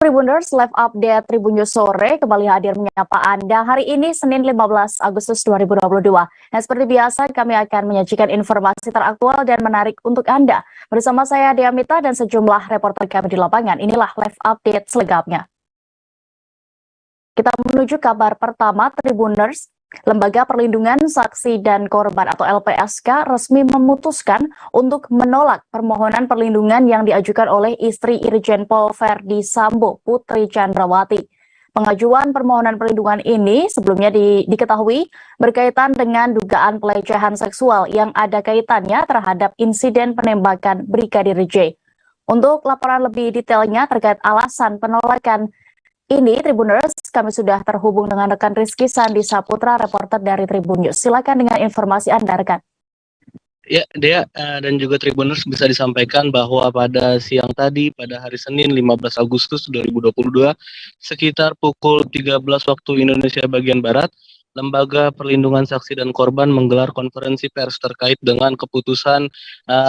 Tribuners, live update Tribun News sore kembali hadir menyapa Anda hari ini Senin 15 Agustus 2022. Nah, seperti biasa kami akan menyajikan informasi teraktual dan menarik untuk Anda. Bersama saya Dea Mita dan sejumlah reporter kami di lapangan. Inilah live update selengkapnya. Kita menuju kabar pertama Tribuners. Lembaga Perlindungan Saksi dan Korban atau LPSK resmi memutuskan untuk menolak permohonan perlindungan yang diajukan oleh istri Irjen Pol Verdi Sambo, Putri Chandrawati. Pengajuan permohonan perlindungan ini sebelumnya diketahui berkaitan dengan dugaan pelecehan seksual yang ada kaitannya terhadap insiden penembakan Brigadir J. Untuk laporan lebih detailnya terkait alasan penolakan ini, Tribuners, kami sudah terhubung dengan rekan Rizky Sandi Saputra, reporter dari Tribun News. Silakan dengan informasi Anda, rekan. Ya, Dea dan juga Tribuners bisa disampaikan bahwa pada siang tadi, pada hari Senin 15 Agustus 2022, sekitar pukul 13 waktu Indonesia bagian Barat, Lembaga Perlindungan Saksi dan Korban menggelar konferensi pers terkait dengan keputusan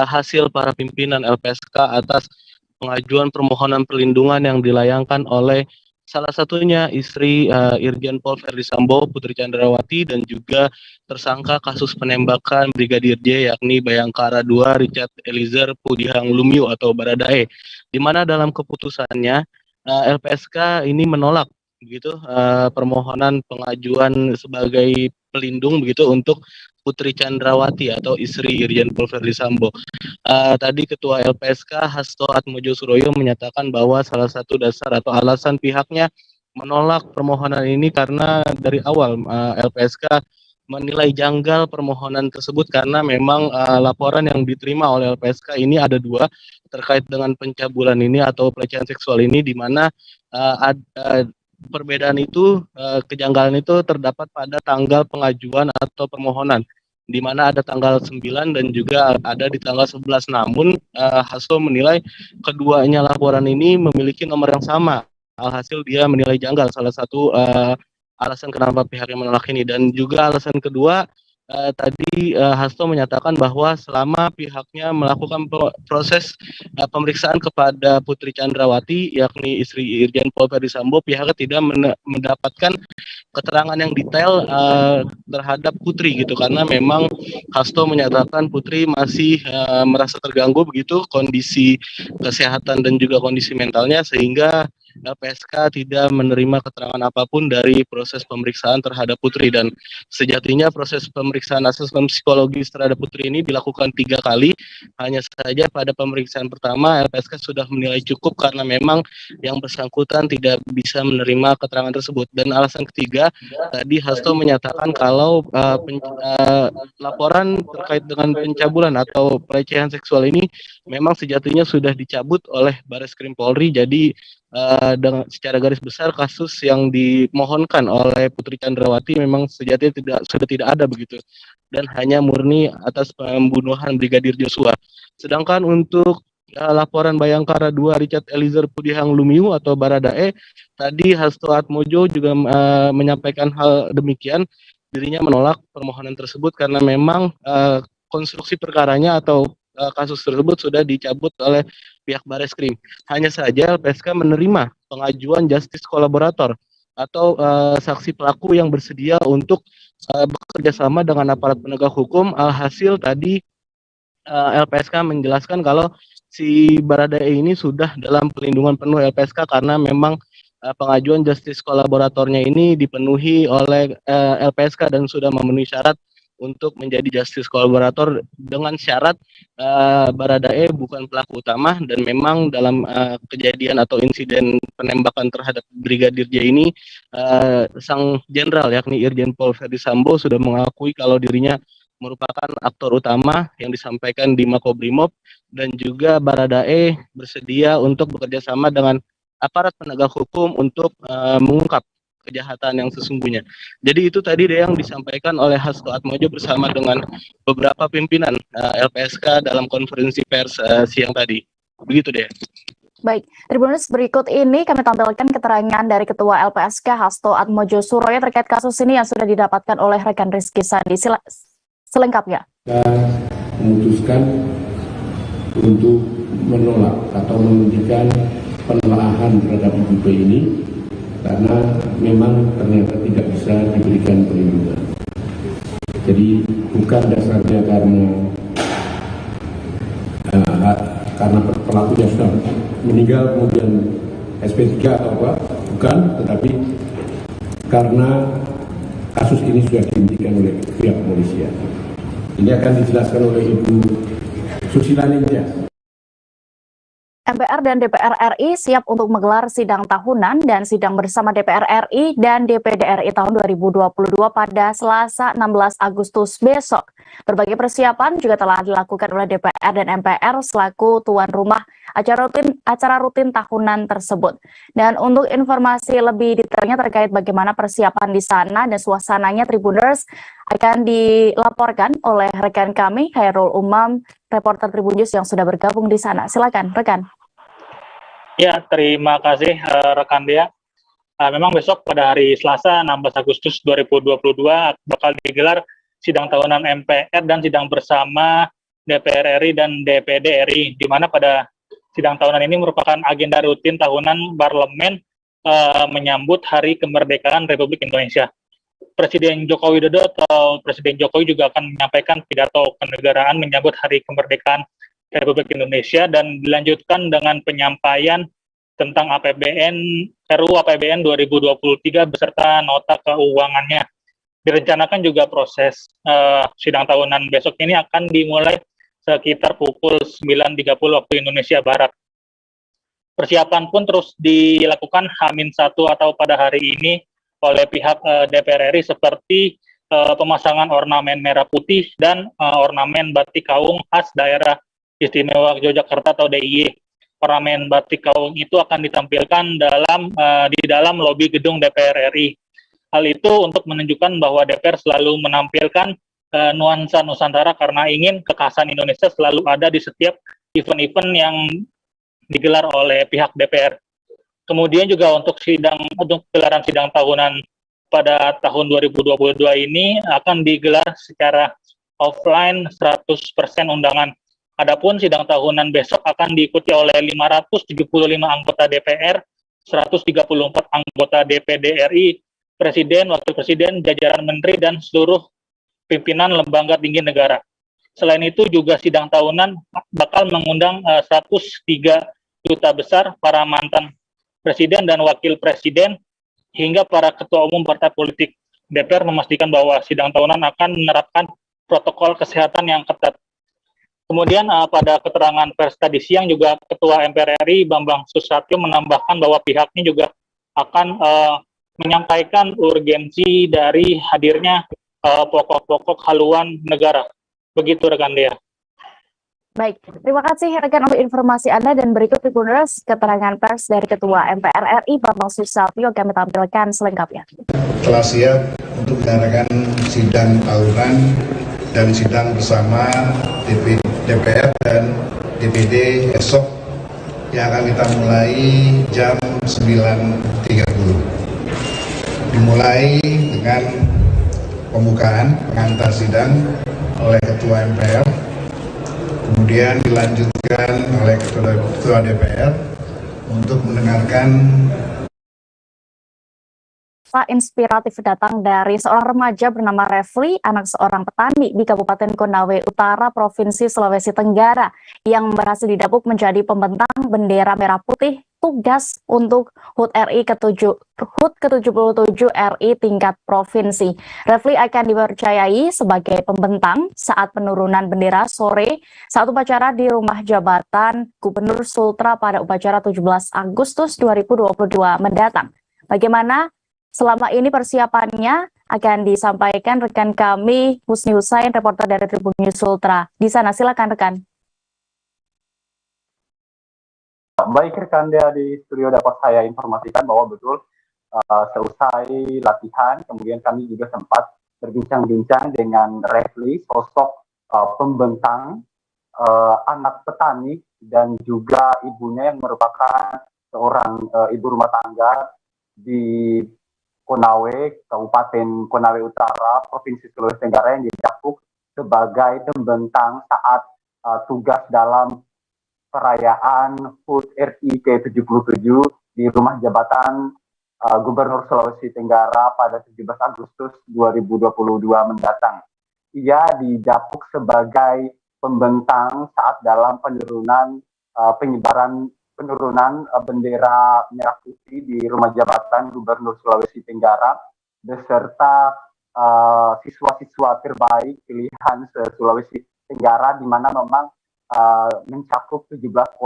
hasil para pimpinan LPSK atas pengajuan permohonan perlindungan yang dilayangkan oleh salah satunya istri Irjen Pol Verdi Sambo, Putri Chandrawati, dan juga tersangka kasus penembakan Brigadir J, yakni Bayangkara II Richard Eliezer Pudihang Lumiu atau Baradae. Di mana dalam keputusannya LPSK ini menolak begitu permohonan pengajuan sebagai pelindung begitu untuk Putri Chandrawati atau istri Irjen Pol Verdi Sambo. Tadi Ketua LPSK Hasto Atmojo-Suroyo menyatakan bahwa salah satu dasar atau alasan pihaknya menolak permohonan ini karena dari awal LPSK menilai janggal permohonan tersebut karena memang laporan yang diterima oleh LPSK ini ada dua terkait dengan pencabulan ini atau pelecehan seksual ini, di mana perbedaan itu, kejanggalan itu terdapat pada tanggal pengajuan atau permohonan, di mana ada tanggal 9 dan juga ada di tanggal 11. Namun Hasto menilai keduanya laporan ini memiliki nomor yang sama. Alhasil dia menilai janggal, salah satu alasan kenapa pihaknya menolak ini. Dan juga alasan kedua, tadi Hasto menyatakan bahwa selama pihaknya melakukan proses pemeriksaan kepada Putri Chandrawati, yakni istri Irjen Pol Verdi Sambo, pihaknya tidak mendapatkan keterangan yang detail terhadap Putri gitu, karena memang Hasto menyatakan Putri masih merasa terganggu begitu kondisi kesehatan dan juga kondisi mentalnya, sehingga LPSK tidak menerima keterangan apapun dari proses pemeriksaan terhadap Putri. Dan sejatinya proses pemeriksaan asesmen psikologis terhadap Putri ini dilakukan 3 kali. Hanya saja pada pemeriksaan pertama LPSK sudah menilai cukup karena memang yang bersangkutan tidak bisa menerima keterangan tersebut. Dan alasan ketiga, tadi Hasto menyatakan kalau laporan terkait dengan pencabulan atau pelecehan seksual ini memang sejatinya sudah dicabut oleh Bareskrim Polri. Jadi dengan secara garis besar kasus yang dimohonkan oleh Putri Chandrawati memang sejatinya sudah tidak ada begitu, dan hanya murni atas pembunuhan Brigadir Joshua. Sedangkan untuk laporan Bayangkara II Richard Eliezer Pudihang Lumiu atau Baradae, tadi Hasto Atmojo juga menyampaikan hal demikian. Dirinya menolak permohonan tersebut karena memang konstruksi perkaranya atau kasus tersebut sudah dicabut oleh pihak Bareskrim. Hanya saja LPSK menerima pengajuan justice kolaborator atau saksi pelaku yang bersedia untuk bekerja sama dengan aparat penegak hukum. Alhasil tadi LPSK menjelaskan kalau si Baradae ini sudah dalam pelindungan penuh LPSK karena memang pengajuan justice kolaboratornya ini dipenuhi oleh LPSK dan sudah memenuhi syarat untuk menjadi justice kolaborator dengan syarat Baradae bukan pelaku utama, dan memang dalam kejadian atau insiden penembakan terhadap Brigadir J ini sang jenderal yakni Irjen Pol Verdi Sambo sudah mengakui kalau dirinya merupakan aktor utama yang disampaikan di Makobrimob, dan juga Baradae bersedia untuk bekerja sama dengan aparat penegak hukum untuk mengungkap kejahatan yang sesungguhnya. Jadi itu tadi deh yang disampaikan oleh Hasto Atmojo bersama dengan beberapa pimpinan LPSK dalam konferensi pers siang tadi. Begitu deh. Baik, Tribuners, berikut ini kami tampilkan keterangan dari Ketua LPSK Hasto Atmojo-Suroyo terkait kasus ini yang sudah didapatkan oleh rekan Rizky Sandi. Selengkapnya. Kita memutuskan untuk menolak atau menghentikan penelahan terhadap Ibu P ini karena memang ternyata tidak bisa diberikan perlindungan. Jadi bukan dasarnya karena pelakunya sudah meninggal kemudian SP3 atau apa, bukan, tetapi karena kasus ini sudah dihentikan oleh pihak kepolisian. Ini akan dijelaskan oleh Ibu Susila Ningtyas. MPR dan DPR RI siap untuk menggelar sidang tahunan dan sidang bersama DPR RI dan DPD RI tahun 2022 pada Selasa 16 Agustus besok. Berbagai persiapan juga telah dilakukan oleh DPR dan MPR selaku tuan rumah acara rutin tahunan tersebut. Dan untuk informasi lebih detailnya terkait bagaimana persiapan di sana dan suasananya, Tribuners, akan dilaporkan oleh rekan kami Khairul Umam, reporter Tribun News yang sudah bergabung di sana. Silakan, rekan. Ya, terima kasih rekan Dea. Memang besok pada hari Selasa 16 Agustus 2022 bakal digelar sidang tahunan MPR dan sidang bersama DPR RI dan DPD RI, di mana pada sidang tahunan ini merupakan agenda rutin tahunan parlemen menyambut Hari Kemerdekaan Republik Indonesia. Presiden Joko Widodo atau Presiden Jokowi juga akan menyampaikan pidato kenegaraan menyambut Hari Kemerdekaan Republik Indonesia dan dilanjutkan dengan penyampaian tentang RUU APBN 2023 beserta nota keuangannya. Direncanakan juga proses sidang tahunan besok ini akan dimulai sekitar pukul 9.30 waktu Indonesia Barat. Persiapan pun terus dilakukan H-1 atau pada hari ini oleh pihak DPR RI seperti pemasangan ornamen merah putih dan ornamen batik kaung khas daerah Istimewa Yogyakarta atau DIY. Ornamen batik kaung itu akan ditampilkan di dalam lobi gedung DPR RI. Hal itu untuk menunjukkan bahwa DPR selalu menampilkan nuansa Nusantara karena ingin kekhasan Indonesia selalu ada di setiap event-event yang digelar oleh pihak DPR. Kemudian juga untuk gelaran sidang tahunan pada tahun 2022 ini akan digelar secara offline 100% undangan. Adapun sidang tahunan besok akan diikuti oleh 575 anggota DPR, 134 anggota DPD RI, Presiden, Wakil Presiden, jajaran Menteri, dan seluruh pimpinan lembaga tinggi negara. Selain itu juga sidang tahunan bakal mengundang 103 duta besar, para mantan Presiden dan Wakil Presiden, hingga para ketua umum partai politik. DPR memastikan bahwa sidang tahunan akan menerapkan protokol kesehatan yang ketat. Kemudian pada keterangan pers tadi siang juga Ketua MPR RI Bambang Susatyo menambahkan bahwa pihaknya juga akan menyampaikan urgensi dari hadirnya pokok-pokok haluan negara. Begitu rekan Dea. Baik, terima kasih rekan untuk informasi Anda dan berikut Tribuners keterangan pers dari Ketua MPR RI Bambang Susatyo kami tampilkan selengkapnya. Telah siap untuk menyelenggarakan sidang tahunan dan sidang bersama DPR dan DPD esok yang akan kita mulai jam 9.30. Dimulai dengan pembukaan pengantar sidang oleh Ketua MPR. Kemudian dilanjutkan oleh Ketua DPR untuk mendengarkan inspiratif datang dari seorang remaja bernama Refli, anak seorang petani di Kabupaten Konawe Utara, Provinsi Sulawesi Tenggara, yang berhasil didapuk menjadi pembentang bendera merah putih tugas untuk HUT ke-77 RI tingkat provinsi. Refli akan dipercayai sebagai pembentang saat penurunan bendera sore saat upacara di Rumah Jabatan Gubernur Sultra pada upacara 17 Agustus 2022 mendatang. Bagaimana selama ini persiapannya akan disampaikan rekan kami Husni Husain, reporter dari Tribun News Sultra. Di sana silakan rekan. Baik rekan Dea, di studio dapat saya informasikan bahwa betul seusai latihan, kemudian kami juga sempat berbincang-bincang dengan Refli, sosok pembentang anak petani dan juga ibunya yang merupakan seorang ibu rumah tangga di Konawe, Kabupaten Konawe Utara, Provinsi Sulawesi Tenggara yang didapuk sebagai pembentang saat tugas dalam perayaan HUT RI ke-77 di rumah jabatan Gubernur Sulawesi Tenggara pada 17 Agustus 2022 mendatang. Ia didapuk sebagai pembentang saat dalam penurunan bendera merah putih di rumah jabatan Gubernur Sulawesi Tenggara beserta siswa-siswa terbaik pilihan Sulawesi Tenggara, di mana memang mencakup 17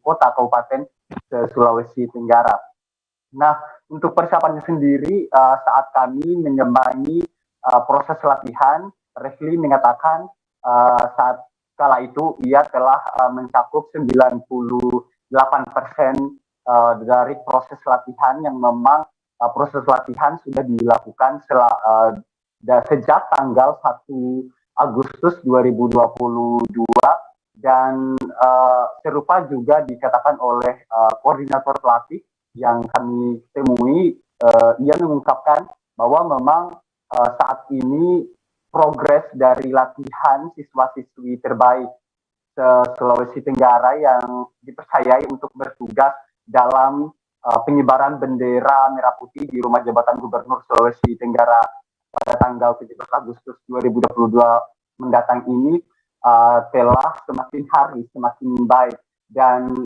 kota-kabupaten Sulawesi Tenggara. Nah, untuk persiapannya sendiri, saat kami menyambangi proses latihan, Refli mengatakan saat kala itu ia telah mencakup 98% dari proses latihan, yang memang proses latihan sudah dilakukan sejak tanggal 1 Agustus 2022, dan serupa juga dikatakan oleh koordinator pelatih yang kami temui. Ia mengungkapkan bahwa memang saat ini progres dari latihan siswa-siswi terbaik Sulawesi Tenggara yang dipercayai untuk bertugas dalam pengibaran bendera merah putih di rumah jabatan Gubernur Sulawesi Tenggara pada tanggal 17 Agustus 2022 mendatang ini telah semakin hari semakin baik, dan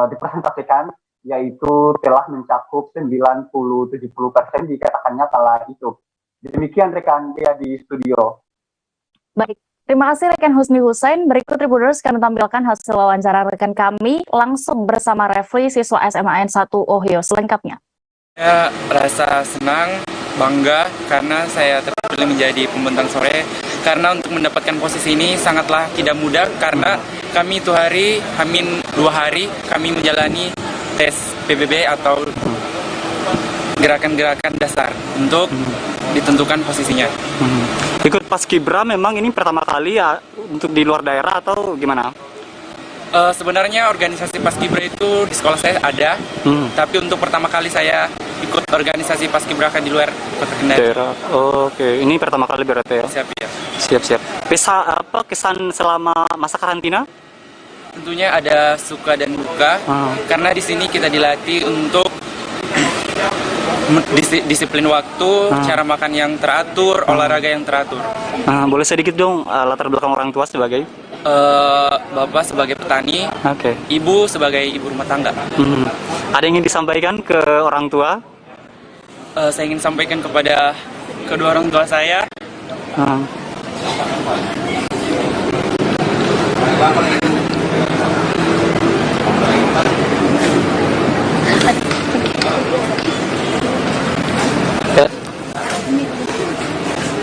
dipresentasikan yaitu telah mencakup 90-70% dikatakannya kala itu. Demikian rekan dia di studio. Baik, terima kasih rekan Husni Hussein. Berikut Tribuners kami tampilkan hasil wawancara rekan kami langsung bersama Refli, siswa SMA N1 Ohio. Selengkapnya. Saya rasa senang, bangga karena saya terpilih menjadi pembentang sore. Karena untuk mendapatkan posisi ini sangatlah tidak mudah, karena kami itu hari, hamin 2 hari, kami menjalani tes PBB atau gerakan-gerakan dasar untuk ditentukan posisinya. Ikut Paskibra memang ini pertama kali ya untuk di luar daerah atau gimana? Sebenarnya organisasi Paskibra itu di sekolah saya ada, tapi untuk pertama kali saya ikut organisasi Paskibraka di luar Kota Kendari. Daerah. Oke, ini pertama kali berarti ya? Siap ya. Siap. Kesan selama masa karantina? Tentunya ada suka dan duka, karena di sini kita dilatih untuk disiplin waktu, cara makan yang teratur, olahraga yang teratur. Boleh sedikit dong latar belakang orang tua sebagai? Bapak sebagai petani, ibu sebagai ibu rumah tangga. Ada yang ingin disampaikan ke orang tua? Saya ingin sampaikan kepada kedua orang tua saya.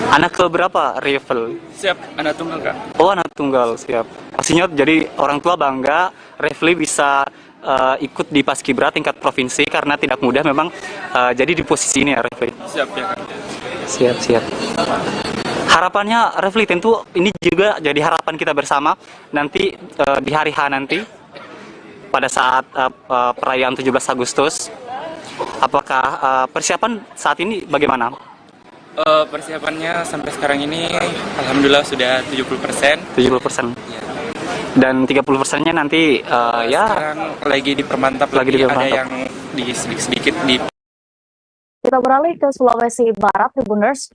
Anak keberapa, Refli? Siap, anak tunggal Kak. Oh, anak tunggal, siap. Pastinya jadi orang tua bangga Refli bisa ikut di Paskibra tingkat provinsi, karena tidak mudah memang jadi di posisi ini ya, Refli. Siap ya Kak. Siap. Harapannya Refli, tentu ini juga jadi harapan kita bersama nanti di hari H nanti pada saat perayaan 17 Agustus. Apakah persiapan saat ini bagaimana? Persiapannya sampai sekarang ini alhamdulillah sudah 70%. 70%. Ya. Dan 30%-nya nanti ya sekarang lagi dipermantap, ada yang sedikit di. Kita beralih ke Sulawesi Barat, Tribuners.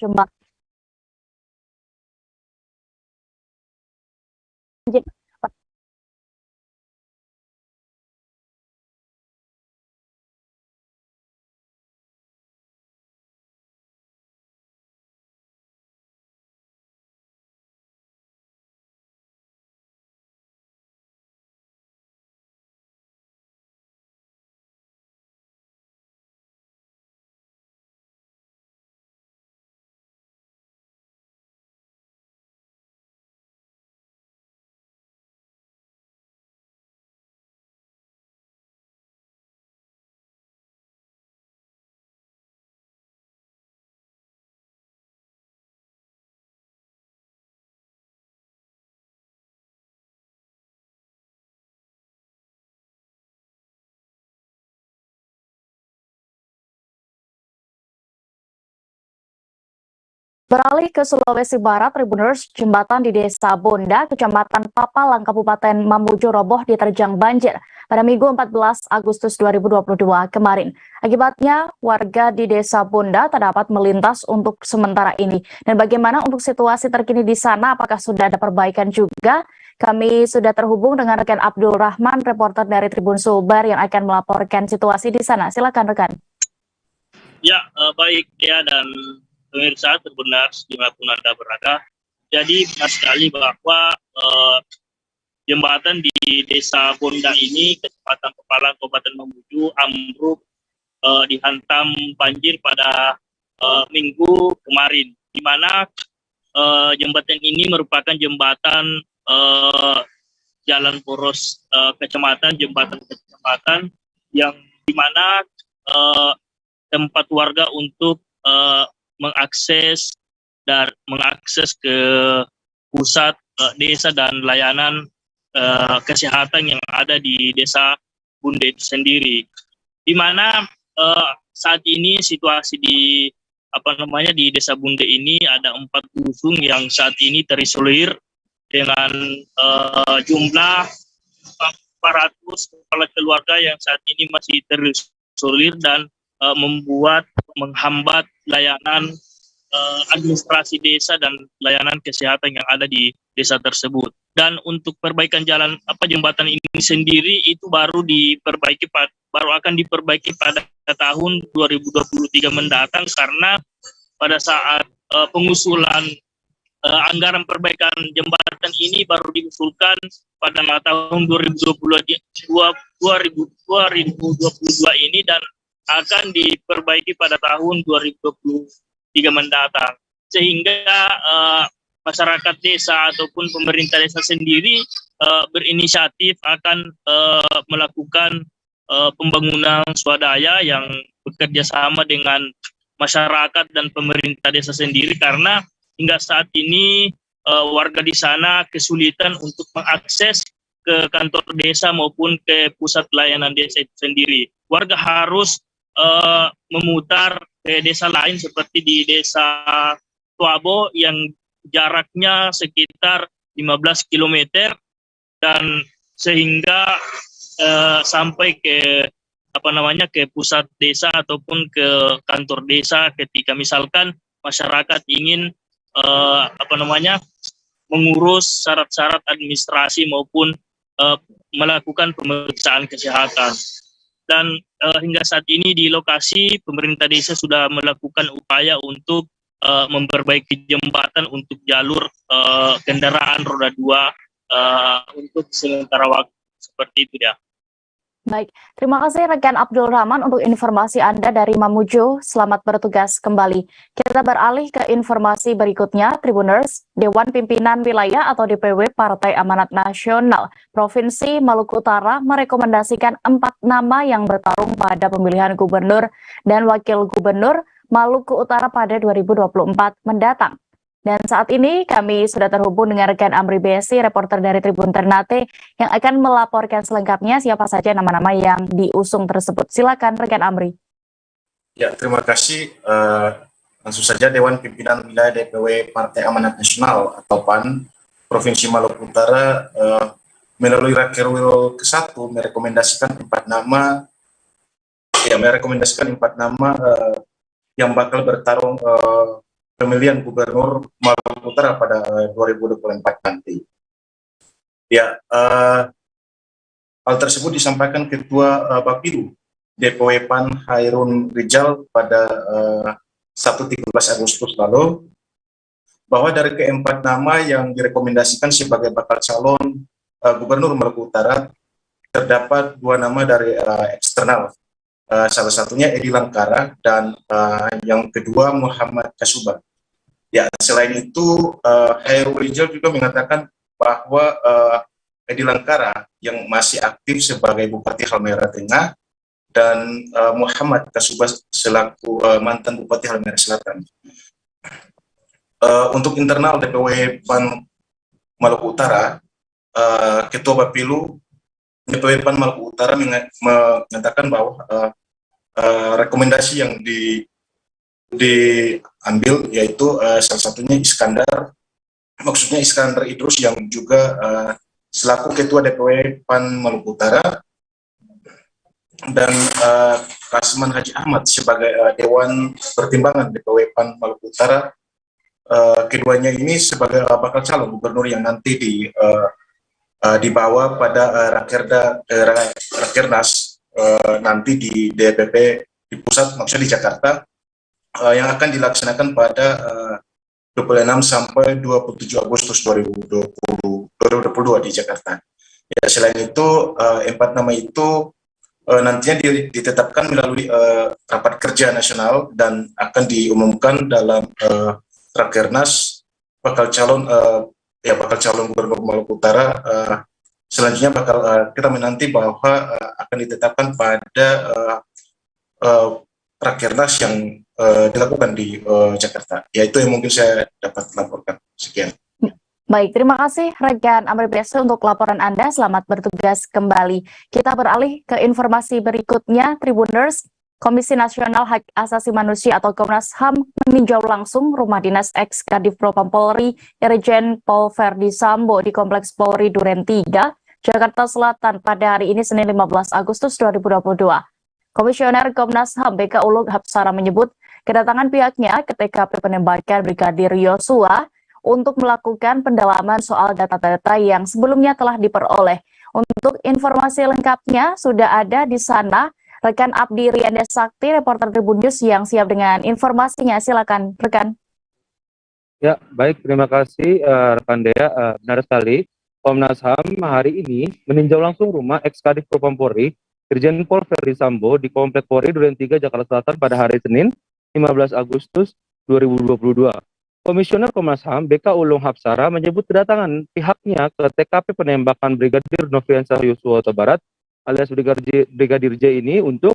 Beralih ke Sulawesi Barat, Tribuners, jembatan di Desa Bonda, Kecamatan Papalang, Kabupaten Mamuju roboh diterjang banjir pada Minggu 14 Agustus 2022 kemarin. Akibatnya, warga di Desa Bonda tak dapat melintas untuk sementara ini. Dan bagaimana untuk situasi terkini di sana? Apakah sudah ada perbaikan juga? Kami sudah terhubung dengan rekan Abdul Rahman, reporter dari Tribun Sulbar yang akan melaporkan situasi di sana. Silakan rekan. Ya, baik ya, dan pemirsa Tribuners dimanapun Anda berada. Jadi benar sekali bahwa jembatan di Desa Bonda ini, Kecamatan Papalang, Kabupaten Mamuju, ambruk dihantam banjir pada minggu kemarin, di mana jembatan ini merupakan jembatan jalan poros kecamatan, jembatan kecamatan yang di mana tempat warga untuk mengakses ke pusat desa dan layanan kesehatan yang ada di Desa Bonda itu sendiri, di mana saat ini situasi di di Desa Bonda ini ada 4 dusun yang saat ini terisolir dengan jumlah 400 kepala keluarga yang saat ini masih terisolir dan menghambat layanan administrasi desa dan layanan kesehatan yang ada di desa tersebut. Dan untuk perbaikan jalan jembatan ini sendiri itu baru akan diperbaiki pada tahun 2023 mendatang, karena pada saat pengusulan anggaran perbaikan jembatan ini baru diusulkan pada tahun 2022 ini dan akan diperbaiki pada tahun 2023 mendatang, sehingga masyarakat desa ataupun pemerintah desa sendiri berinisiatif akan melakukan pembangunan swadaya yang bekerja sama dengan masyarakat dan pemerintah desa sendiri, karena hingga saat ini warga di sana kesulitan untuk mengakses ke kantor desa maupun ke pusat layanan desa itu sendiri. Warga harus memutar ke desa lain seperti di Desa Tuabo yang jaraknya sekitar 15 km dan sehingga sampai ke ke pusat desa ataupun ke kantor desa ketika misalkan masyarakat ingin mengurus syarat-syarat administrasi maupun melakukan pemeriksaan kesehatan. Dan hingga saat ini di lokasi pemerintah desa sudah melakukan upaya untuk memperbaiki jembatan untuk jalur kendaraan roda 2 untuk sementara waktu, seperti itu ya. Baik, terima kasih rekan Abdul Rahman untuk informasi Anda dari Mamuju. Selamat bertugas kembali. Kita beralih ke informasi berikutnya, Tribuners. Dewan Pimpinan Wilayah atau DPW Partai Amanat Nasional Provinsi Maluku Utara merekomendasikan 4 nama yang bertarung pada pemilihan gubernur dan wakil gubernur Maluku Utara pada 2024 mendatang. Dan saat ini kami sudah terhubung dengan rekan Amri Besi, reporter dari Tribun Ternate, yang akan melaporkan selengkapnya siapa saja nama-nama yang diusung tersebut. Silakan rekan Amri. Ya, terima kasih. Langsung saja Dewan Pimpinan Wilayah DPW Partai Amanat Nasional atau PAN Provinsi Maluku Utara melalui Rakerwil ke-1 merekomendasikan 4 nama yang bakal bertarung pemilihan gubernur Maluku Utara pada 2024 nanti. Ya, hal tersebut disampaikan Ketua Bapilu DPW PAN Hairun Rijal pada Sabtu 13 Agustus lalu, bahwa dari ke-4 nama yang direkomendasikan sebagai bakal calon gubernur Maluku Utara, terdapat 2 nama dari eksternal. Salah satunya Edi Langkara dan yang kedua Muhammad Kasuba. Ya, selain itu Hairul Rijal juga mengatakan bahwa Edi Langkara yang masih aktif sebagai Bupati Halmahera Tengah dan Muhammad Kasuba selaku mantan Bupati Halmahera Selatan. Untuk internal DPW PAN Maluku Utara, Ketua Bapilu DPW PAN Maluku Utara mengatakan bahwa rekomendasi yang diambil, yaitu salah satunya Iskandar, maksudnya Iskandar Idrus yang juga selaku Ketua DPW PAN Maluku Utara, dan Kasman Haji Ahmad sebagai Dewan Pertimbangan DPW PAN Maluku Utara. Keduanya ini sebagai bakal calon gubernur yang nanti dibawa pada Rakernas nanti di DPP di pusat, maksudnya di Jakarta, yang akan dilaksanakan pada 26 sampai 27 Agustus 2022 di Jakarta. Ya, selain itu, 4 nama itu nantinya ditetapkan melalui rapat kerja nasional dan akan diumumkan dalam Rakernas bakal calon gubernur Maluku Utara. Selanjutnya bakal kita menanti bahwa akan ditetapkan pada Rakernas yang dilakukan di Jakarta. Ya, itu yang mungkin saya dapat laporkan. Sekian. Baik, terima kasih rekan Amri Bese untuk laporan Anda. Selamat bertugas kembali. Kita beralih ke informasi berikutnya. Tribuners, Komisi Nasional Hak Asasi Manusia atau Komnas HAM meninjau langsung rumah dinas ex-Kadif Propam Polri Irjen Pol Verdi Sambo di Kompleks Polri Duren 3, Jakarta Selatan pada hari ini Senin 15 Agustus 2022. Komisioner Komnas HAM BK Ulung Hapsara menyebut kedatangan pihaknya ke TKP penembakan Brigadir Yosua untuk melakukan pendalaman soal data-data yang sebelumnya telah diperoleh. Untuk informasi lengkapnya sudah ada di sana rekan Abdi Rianda Sakti, reporter Tribun News yang siap dengan informasinya. Silakan rekan. Ya, baik, terima kasih rekan Dea. Benar sekali, Komnas HAM hari ini meninjau langsung rumah ex-Kadif Propam Polri Irjen Pol Verdi Sambo di Komplek Polri Duren 3 Jakarta Selatan pada hari Senin 15 Agustus 2022. Komisioner Komnas HAM BK Ulung Hapsara menyebut kedatangan pihaknya ke TKP penembakan Brigadir Nofriansah Yosua Huta Barat alias Brigadir J ini untuk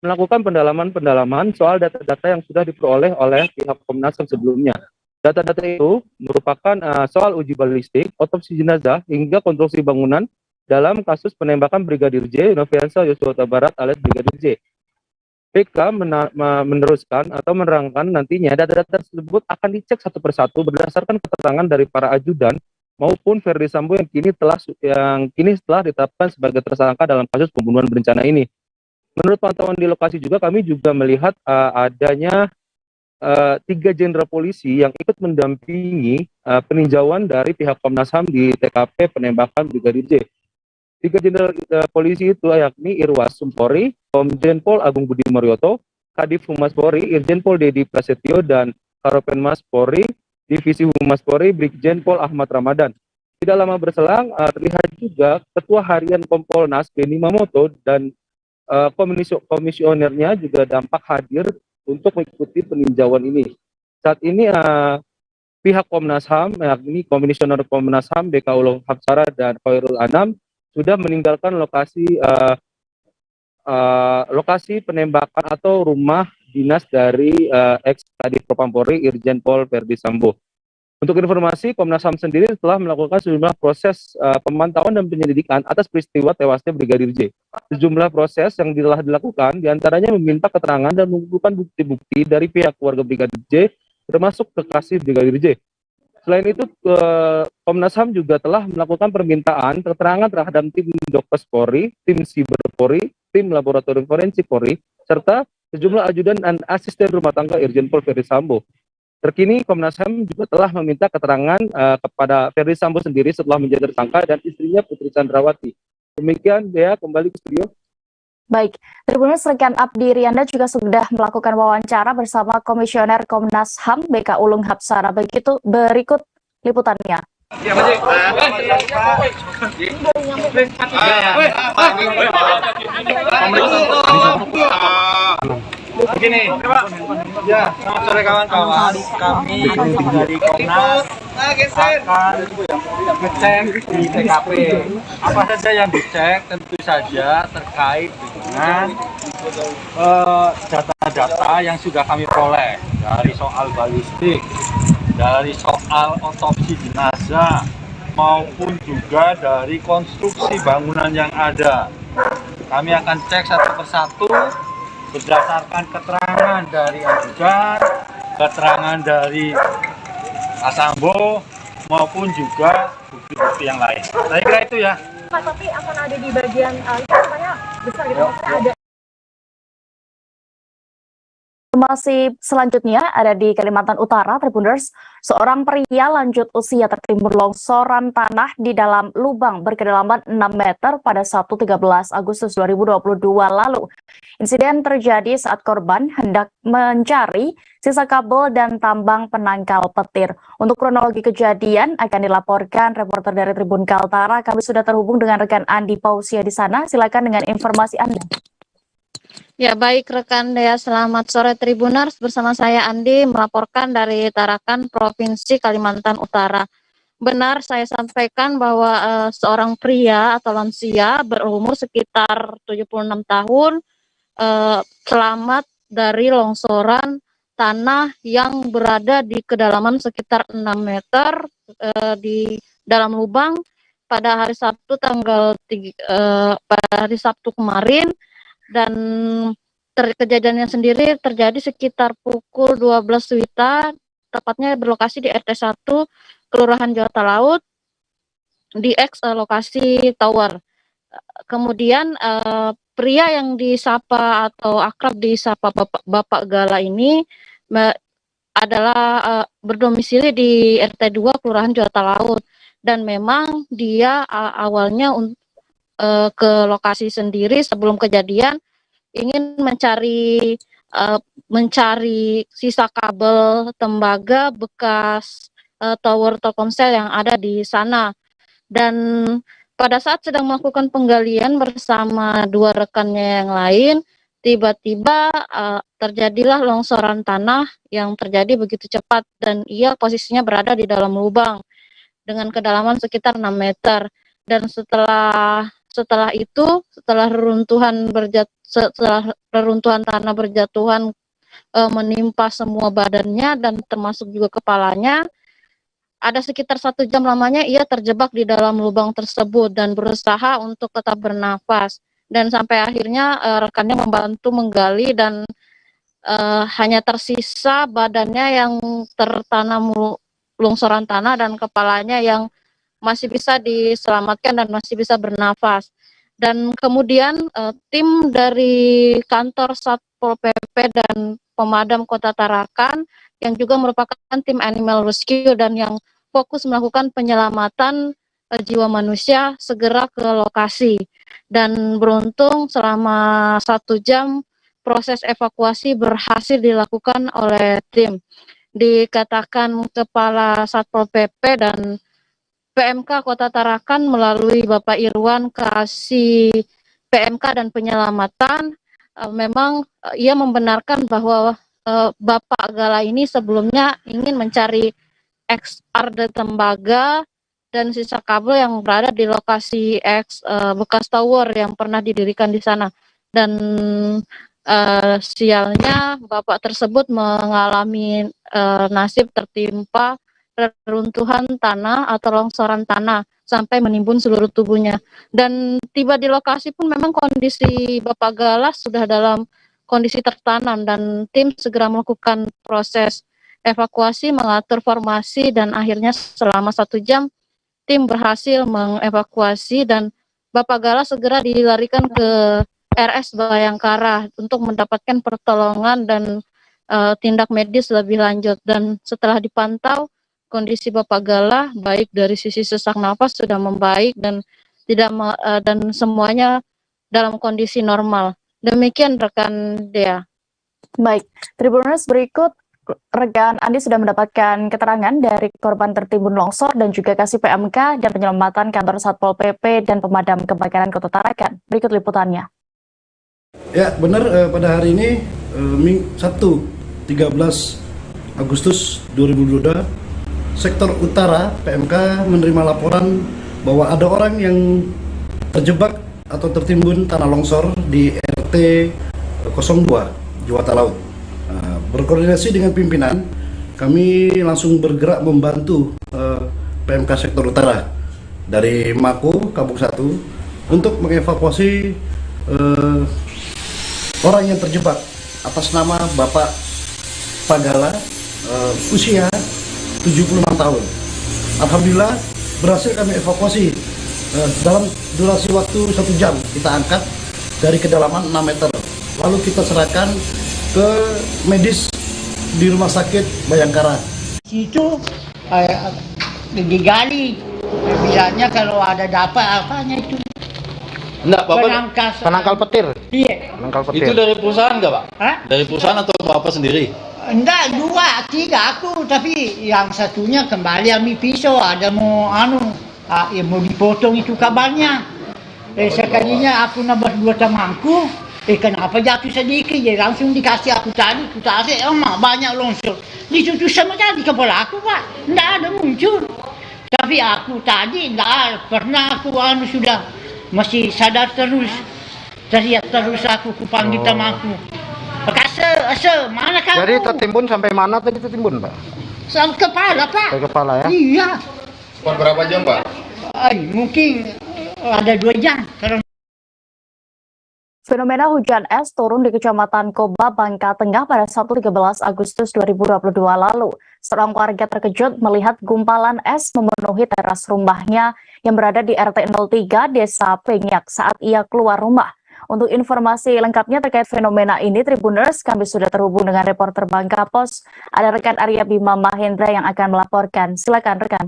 melakukan pendalaman soal data-data yang sudah diperoleh oleh pihak Komnas HAM sebelumnya. Data-data itu merupakan soal uji balistik, otopsi jenazah, hingga konstruksi bangunan dalam kasus penembakan Brigadir J Nofriansah Yosua Huta Barat alias Brigadir J. PK meneruskan atau menerangkan nantinya data-data tersebut akan dicek satu persatu berdasarkan keterangan dari para ajudan maupun Verdi Sambo yang kini telah ditetapkan sebagai tersangka dalam kasus pembunuhan berencana ini. Menurut pantauan di lokasi juga kami juga melihat adanya 3 jenderal polisi yang ikut mendampingi peninjauan dari pihak Komnas HAM di TKP penembakan Brigadir J. 3 jenderal polisi itu yakni Irwas Sumpori, Komjen Pol Agung Budi Marioto, Kadif Humas Polri Irjen Pol Dedi Prasetyo, dan Karopenmas Polri Divisi Humas Polri Brigjen Pol Ahmad Ramadan. Tidak lama berselang terlihat juga Ketua Harian Kompolnas Beni Mamoto dan komisionernya juga dampak hadir untuk mengikuti peninjauan ini. Saat ini pihak Komnas HAM yakni Komisioner Komnas HAM BK Ulung Hapsara dan Khairul Anam sudah meninggalkan lokasi penembakan atau rumah dinas dari ex-Kadif Propam Polri Irjen Pol Verdi Sambo. Untuk informasi, Komnas HAM sendiri telah melakukan sejumlah proses pemantauan dan penyelidikan atas peristiwa tewasnya Brigadir J. Sejumlah proses yang telah dilakukan diantaranya meminta keterangan dan mengumpulkan bukti-bukti dari pihak keluarga Brigadir J, termasuk kekasih Brigadir J. Selain itu, Komnas HAM juga telah melakukan permintaan keterangan terhadap tim Dokes Polri, tim Siber Polri, tim Laboratorium Forensik Polri, serta sejumlah ajudan dan asisten rumah tangga Irjen Pol Verdi Sambo. Terkini, Komnas HAM juga telah meminta keterangan kepada Verdi Sambo sendiri setelah menjadi tersangka dan istrinya Putri Chandrawati. Demikian, Dea, kembali ke studio. Baik, Tribuners, rekan Abdi Rianda juga sudah melakukan wawancara bersama Komisioner Komnas HAM BK Ulung Hapsara. Begitu berikut liputannya. Begini, ya, selamat sore kawan-kawan. Kami dari Komnas akan ngecek di TKP. Apa saja yang dicek? Tentu saja terkait dengan data-data yang sudah kami peroleh dari soal balistik, dari soal otopsi jenazah, maupun juga dari konstruksi bangunan yang ada. Kami akan cek satu persatu berdasarkan keterangan keterangan dari ajudan, keterangan dari Asambo, maupun juga bukti-bukti yang lain. Saya kira itu ya. Pak, tapi akan ada di bagian itu katanya besar gitu, maksudnya ada. Informasi selanjutnya ada di Kalimantan Utara, Tribuners. Seorang pria lanjut usia tertimbun longsoran tanah di dalam lubang berkedalaman 6 meter pada Sabtu 13 Agustus 2022 lalu. Insiden terjadi saat korban hendak mencari sisa kabel dan tambang penangkal petir. Untuk kronologi kejadian akan dilaporkan reporter dari Tribun Kaltara. Kami sudah terhubung dengan rekan Andi Pausia di sana. Silakan dengan informasi Anda. Ya, baik rekan Dea, selamat sore Tribuners, bersama saya Andi melaporkan dari Tarakan, Provinsi Kalimantan Utara. Benar saya sampaikan bahwa seorang pria atau lansia berumur sekitar 76 tahun selamat dari longsoran tanah yang berada di kedalaman sekitar 6 meter di dalam lubang pada hari Sabtu pada hari Sabtu kemarin. Dan kejadiannya sendiri terjadi sekitar pukul 12 WITA, tepatnya berlokasi di RT 1 Kelurahan Jawata Laut di lokasi tower. Kemudian pria yang disapa atau akrab disapa Bapak Gala ini adalah berdomisili di RT 2 Kelurahan Jawata Laut, dan memang dia awalnya ke lokasi sendiri sebelum kejadian ingin mencari sisa kabel tembaga bekas tower Telkomsel yang ada di sana. Dan pada saat sedang melakukan penggalian bersama dua rekannya yang lain, tiba-tiba terjadilah longsoran tanah yang terjadi begitu cepat, dan ia posisinya berada di dalam lubang dengan kedalaman sekitar 6 meter. Dan setelah reruntuhan tanah berjatuhan menimpa semua badannya dan termasuk juga kepalanya, ada sekitar 1 jam lamanya ia terjebak di dalam lubang tersebut dan berusaha untuk tetap bernafas, dan sampai akhirnya rekannya membantu menggali, dan hanya tersisa badannya yang tertanam longsoran tanah dan kepalanya yang masih bisa diselamatkan dan masih bisa bernafas. Dan kemudian tim dari kantor Satpol PP dan pemadam Kota Tarakan yang juga merupakan tim animal rescue dan yang fokus melakukan penyelamatan jiwa manusia segera ke lokasi. Dan beruntung selama 1 jam proses evakuasi berhasil dilakukan oleh tim. Dikatakan Kepala Satpol PP dan PMK Kota Tarakan melalui Bapak Irwan Kasih PMK dan Penyelamatan, memang ia membenarkan bahwa Bapak Gala ini sebelumnya ingin mencari XR tembaga dan sisa kabel yang berada di lokasi bekas tower yang pernah didirikan di sana. Dan sialnya Bapak tersebut mengalami nasib tertimpa reruntuhan tanah atau longsoran tanah sampai menimbun seluruh tubuhnya. Dan tiba di lokasi pun memang kondisi Bapak Galas sudah dalam kondisi tertanam, dan tim segera melakukan proses evakuasi, mengatur formasi, dan akhirnya selama 1 jam tim berhasil mengevakuasi dan Bapak Galas segera dilarikan ke RS Bayangkara untuk mendapatkan pertolongan dan tindak medis lebih lanjut. Dan setelah dipantau, kondisi Bapak Gala baik dari sisi sesak nafas sudah membaik dan dan semuanya dalam kondisi normal. Demikian rekan Dea. Baik, Tribuners, berikut rekan Andi sudah mendapatkan keterangan dari korban tertimbun longsor dan juga kasih PMK dan penyelamatan kantor Satpol PP dan pemadam kebakaran Kota Tarakan. Berikut liputannya. Ya, benar, pada hari ini Sabtu 13 Agustus 2022, Sektor Utara PMK menerima laporan bahwa ada orang yang terjebak atau tertimbun tanah longsor di RT 02 Jawata Laut. Berkoordinasi dengan pimpinan, kami langsung bergerak membantu PMK Sektor Utara dari Mako, Kabuk 1 untuk mengevakuasi orang yang terjebak atas nama Bapak Pagala, usia 76 tahun. Alhamdulillah berhasil kami evakuasi dalam durasi waktu 1 jam. Kita angkat dari kedalaman 6 meter. Lalu kita serahkan ke medis di Rumah Sakit Bayangkara. Situ digali, bilangnya kalau ada dapat apanya itu. Enggak, Bapak penangkal petir. Iya. Penangkal petir. Itu dari perusahaan enggak, Pak? Hah? Dari perusahaan atau Bapak sendiri? Enggak, 2, 3 aku, tapi yang satunya kembali ambil pisau, ada mau ya mau dipotong itu kabarnya. Sekalinya aku nambah 2 temanku, kenapa jatuh sedikit, ya langsung dikasih aku tadi, aku tarik, banyak longsor. Ditutup sama tadi kepala aku, Pak, enggak ada muncul. Tapi aku tadi enggak pernah aku sudah masih sadar terus, teriak terus aku panggil temanku. Asal, mana kamu? Jadi tertimbun sampai mana tadi tertimbun, Pak? Sampai kepala, Pak. Sampai kepala ya? Iya. Berapa jam, Pak? Mungkin ada 2 jam. Fenomena hujan es turun di Kecamatan Koba, Bangka Tengah pada Sabtu 13 Agustus 2022 lalu. Seorang warga terkejut melihat gumpalan es memenuhi teras rumahnya yang berada di RT 03 Desa Penyak saat ia keluar rumah. Untuk informasi lengkapnya terkait fenomena ini, Tribuners, kami sudah terhubung dengan reporter Bangka Pos. Ada rekan Arya Bima Mahendra yang akan melaporkan. Silakan rekan.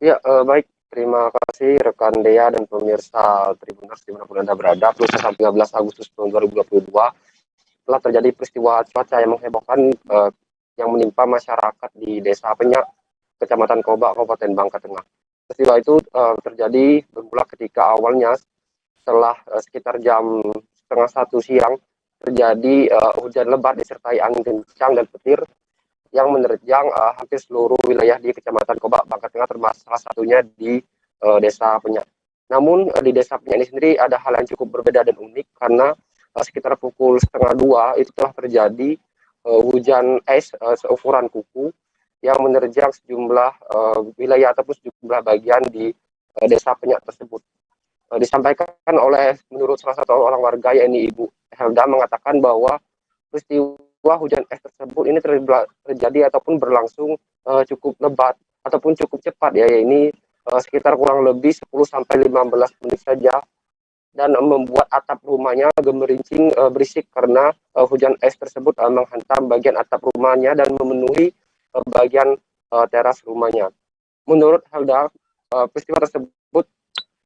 Ya, baik. Terima kasih rekan Dea dan pemirsa Tribuners dimanapun Anda berada. Plus 13 Agustus tahun 2022 telah terjadi peristiwa cuaca yang menghebohkan yang menimpa masyarakat di Desa Penyak, Kecamatan Koba, Kabupaten Bangka Tengah. Peristiwa itu terjadi bermula ketika awalnya setelah sekitar jam setengah 1 siang terjadi hujan lebat disertai angin kencang dan petir yang menerjang hampir seluruh wilayah di Kecamatan Koba, Bangka Tengah, termasuk salah satunya di Desa Penyak. Namun di Desa Penyak ini sendiri ada hal yang cukup berbeda dan unik karena sekitar pukul 1:30 itu telah terjadi hujan es seukuran kuku yang menerjang sejumlah wilayah ataupun sejumlah bagian di Desa Penyak tersebut. Disampaikan oleh menurut salah satu orang warga yakni Ibu Helda mengatakan bahwa peristiwa hujan es tersebut ini terjadi ataupun berlangsung cukup lebat ataupun cukup cepat ya, ini sekitar kurang lebih 10-15 menit saja dan membuat atap rumahnya gemerincing berisik karena hujan es tersebut menghantam bagian atap rumahnya dan memenuhi bagian teras rumahnya. Menurut Helda, peristiwa tersebut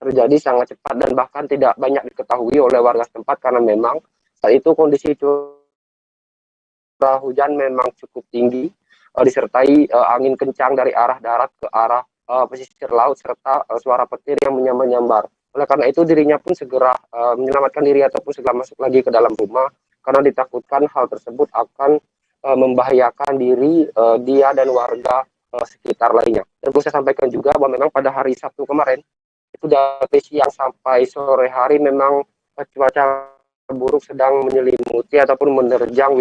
terjadi sangat cepat dan bahkan tidak banyak diketahui oleh warga setempat karena memang saat itu kondisi curah hujan memang cukup tinggi disertai angin kencang dari arah darat ke arah pesisir laut serta suara petir yang menyambar-nyambar. Oleh karena itu dirinya pun segera menyelamatkan diri ataupun segera masuk lagi ke dalam rumah karena ditakutkan hal tersebut akan membahayakan diri dia dan warga sekitar lainnya. Dan perlu saya sampaikan juga bahwa memang pada hari Sabtu kemarin itu dari siang sampai sore hari memang cuaca buruk sedang menyelimuti ataupun menerjang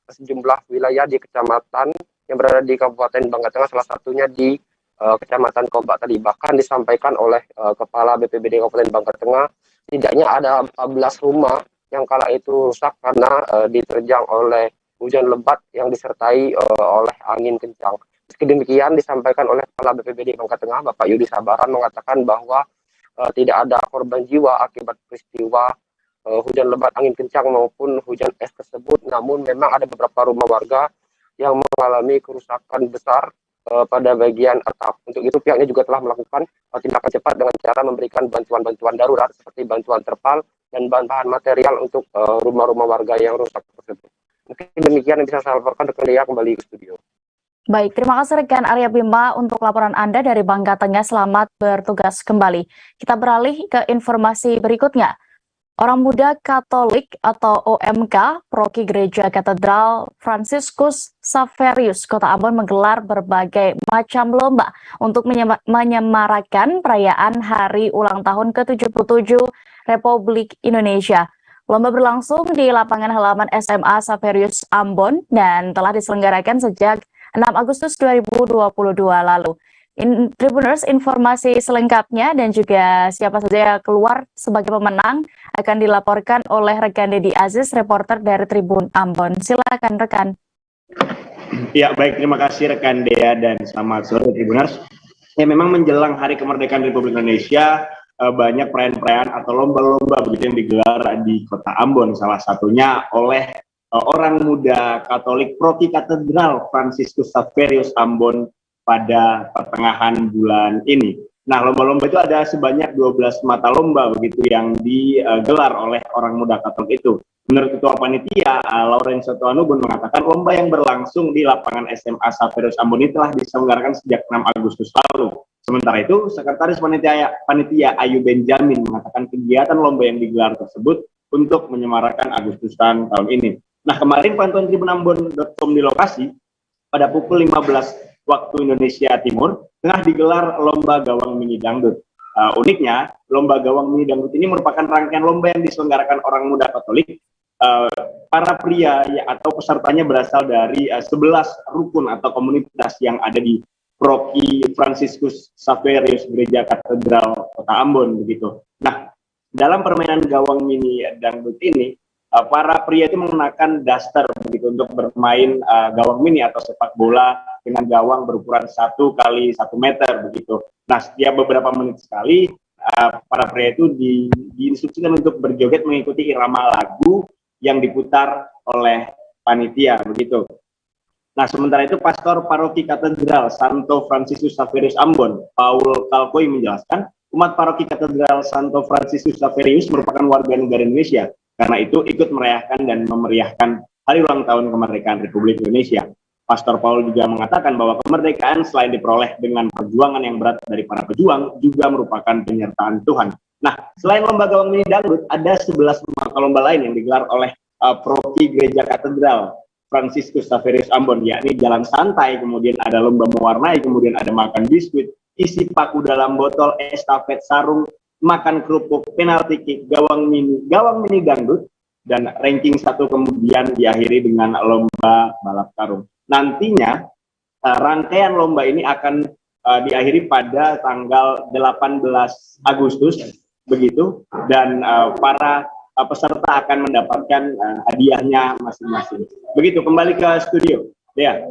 sejumlah wilayah di kecamatan yang berada di Kabupaten Bangka Tengah, salah satunya di Kecamatan Koba tadi. Bahkan disampaikan oleh Kepala BPBD Kabupaten Bangka Tengah, setidaknya ada 14 rumah yang kala itu rusak karena diterjang oleh hujan lebat yang disertai oleh angin kencang. Meski demikian disampaikan oleh Kepala BPBD Bangka Tengah, Bapak Yudi Sabaran mengatakan bahwa tidak ada korban jiwa akibat peristiwa hujan lebat angin kencang maupun hujan es tersebut. Namun memang ada beberapa rumah warga yang mengalami kerusakan besar pada bagian atap. Untuk itu pihaknya juga telah melakukan tindakan cepat dengan cara memberikan bantuan-bantuan darurat seperti bantuan terpal dan bahan-bahan material untuk rumah-rumah warga yang rusak tersebut. Mungkin demikian yang bisa saya laporkan, rekan Dea kembali ke studio. Baik, terima kasih rekan Arya Bima untuk laporan Anda dari Bangka Tengah. Selamat bertugas kembali. Kita beralih ke informasi berikutnya. Orang Muda Katolik atau OMK Proki Gereja Katedral Fransiskus Xaverius Kota Ambon menggelar berbagai macam lomba untuk menyemarakan perayaan Hari Ulang Tahun ke-77 Republik Indonesia. Lomba berlangsung di lapangan halaman SMA Xaverius Ambon dan telah diselenggarakan sejak 6 Agustus 2022 lalu. Tribuners, informasi selengkapnya dan juga siapa saja yang keluar sebagai pemenang akan dilaporkan oleh rekan Dedi Aziz, reporter dari Tribun Ambon. Silakan rekan. Ya, baik, terima kasih rekan Dea dan selamat sore Tribuners. Ya, memang menjelang Hari Kemerdekaan Republik Indonesia, banyak perayaan-perayaan atau lomba-lomba begitu yang digelar di Kota Ambon, salah satunya oleh orang muda Katolik Proti Katedral Fransiskus Xaverius Ambon pada pertengahan bulan ini. Nah, lomba-lomba itu ada sebanyak 12 mata lomba begitu yang digelar oleh orang muda Katolik itu. Menurut Ketua Panitia, Laurenso Tuanubun mengatakan lomba yang berlangsung di lapangan SMA Xaverius Ambon ini telah diselenggarakan sejak 6 Agustus lalu. Sementara itu, Sekretaris Panitia Ayu Benjamin mengatakan kegiatan lomba yang digelar tersebut untuk menyemarakan Agustusan tahun ini. Nah, kemarin pantauan tribunambon.com di lokasi pada pukul 15 waktu Indonesia Timur tengah digelar lomba gawang mini dangdut. Uniknya, lomba gawang mini dangdut ini merupakan rangkaian lomba yang diselenggarakan orang muda Katolik. Para pria atau pesertanya berasal dari 11 rukun atau komunitas yang ada di Proki Fransiskus Xaverius Gereja Katedral Kota Ambon begitu. Nah, dalam permainan gawang mini dangdut ini, para pria itu mengenakan daster begitu untuk bermain gawang mini atau sepak bola dengan gawang berukuran 1 kali 1 meter begitu. Nah, setiap beberapa menit sekali para pria itu diinstruksikan untuk berjoget mengikuti irama lagu yang diputar oleh panitia begitu. Nah, sementara itu Pastor Paroki Katedral Santo Fransiskus Xaverius Ambon, Paul Kalkoi menjelaskan, umat Paroki Katedral Santo Fransiskus Xaverius merupakan warga negara Indonesia. Karena itu ikut merayakan dan memeriahkan hari ulang tahun kemerdekaan Republik Indonesia. Pastor Paul juga mengatakan bahwa kemerdekaan selain diperoleh dengan perjuangan yang berat dari para pejuang, juga merupakan penyertaan Tuhan. Nah, selain lomba gawang mini dangdut, ada 11 lomba lain yang digelar oleh Proki Gereja Katedral Fransiskus Xaverius Ambon, yakni jalan santai, kemudian ada lomba mewarnai, kemudian ada makan biskuit, isi paku dalam botol, estafet sarung, makan kerupuk, penalti kick, gawang mini dangdut, dan ranking 1 kemudian diakhiri dengan lomba balap karung. Nantinya rangkaian lomba ini akan diakhiri pada tanggal 18 Agustus begitu, dan para peserta akan mendapatkan hadiahnya masing-masing. Begitu, kembali ke studio. Ya.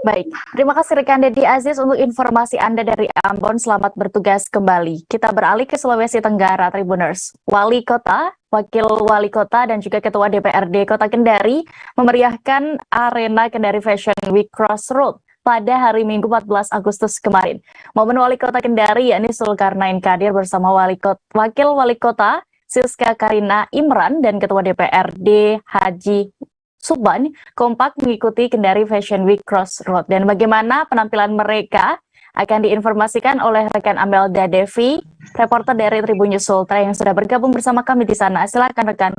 Baik, terima kasih rekan Dedi Aziz untuk informasi Anda dari Ambon. Selamat bertugas kembali. Kita beralih ke Sulawesi Tenggara, Tribuners. Wali Kota, Wakil Wali Kota, dan juga Ketua DPRD Kota Kendari memeriahkan arena Kendari Fashion Week Crossroad pada hari Minggu 14 Agustus kemarin. Momen Wali Kota Kendari, yakni Zulkarnain Kadir bersama Wakil Wali Kota Siska Karina Imran dan Ketua DPRD Haji Subban kompak mengikuti Kendari Fashion Week Crossroad. Dan bagaimana penampilan mereka akan diinformasikan oleh rekan Amelda Devi, reporter dari Tribun News Sultra yang sudah bergabung bersama kami di sana. Silakan rekan.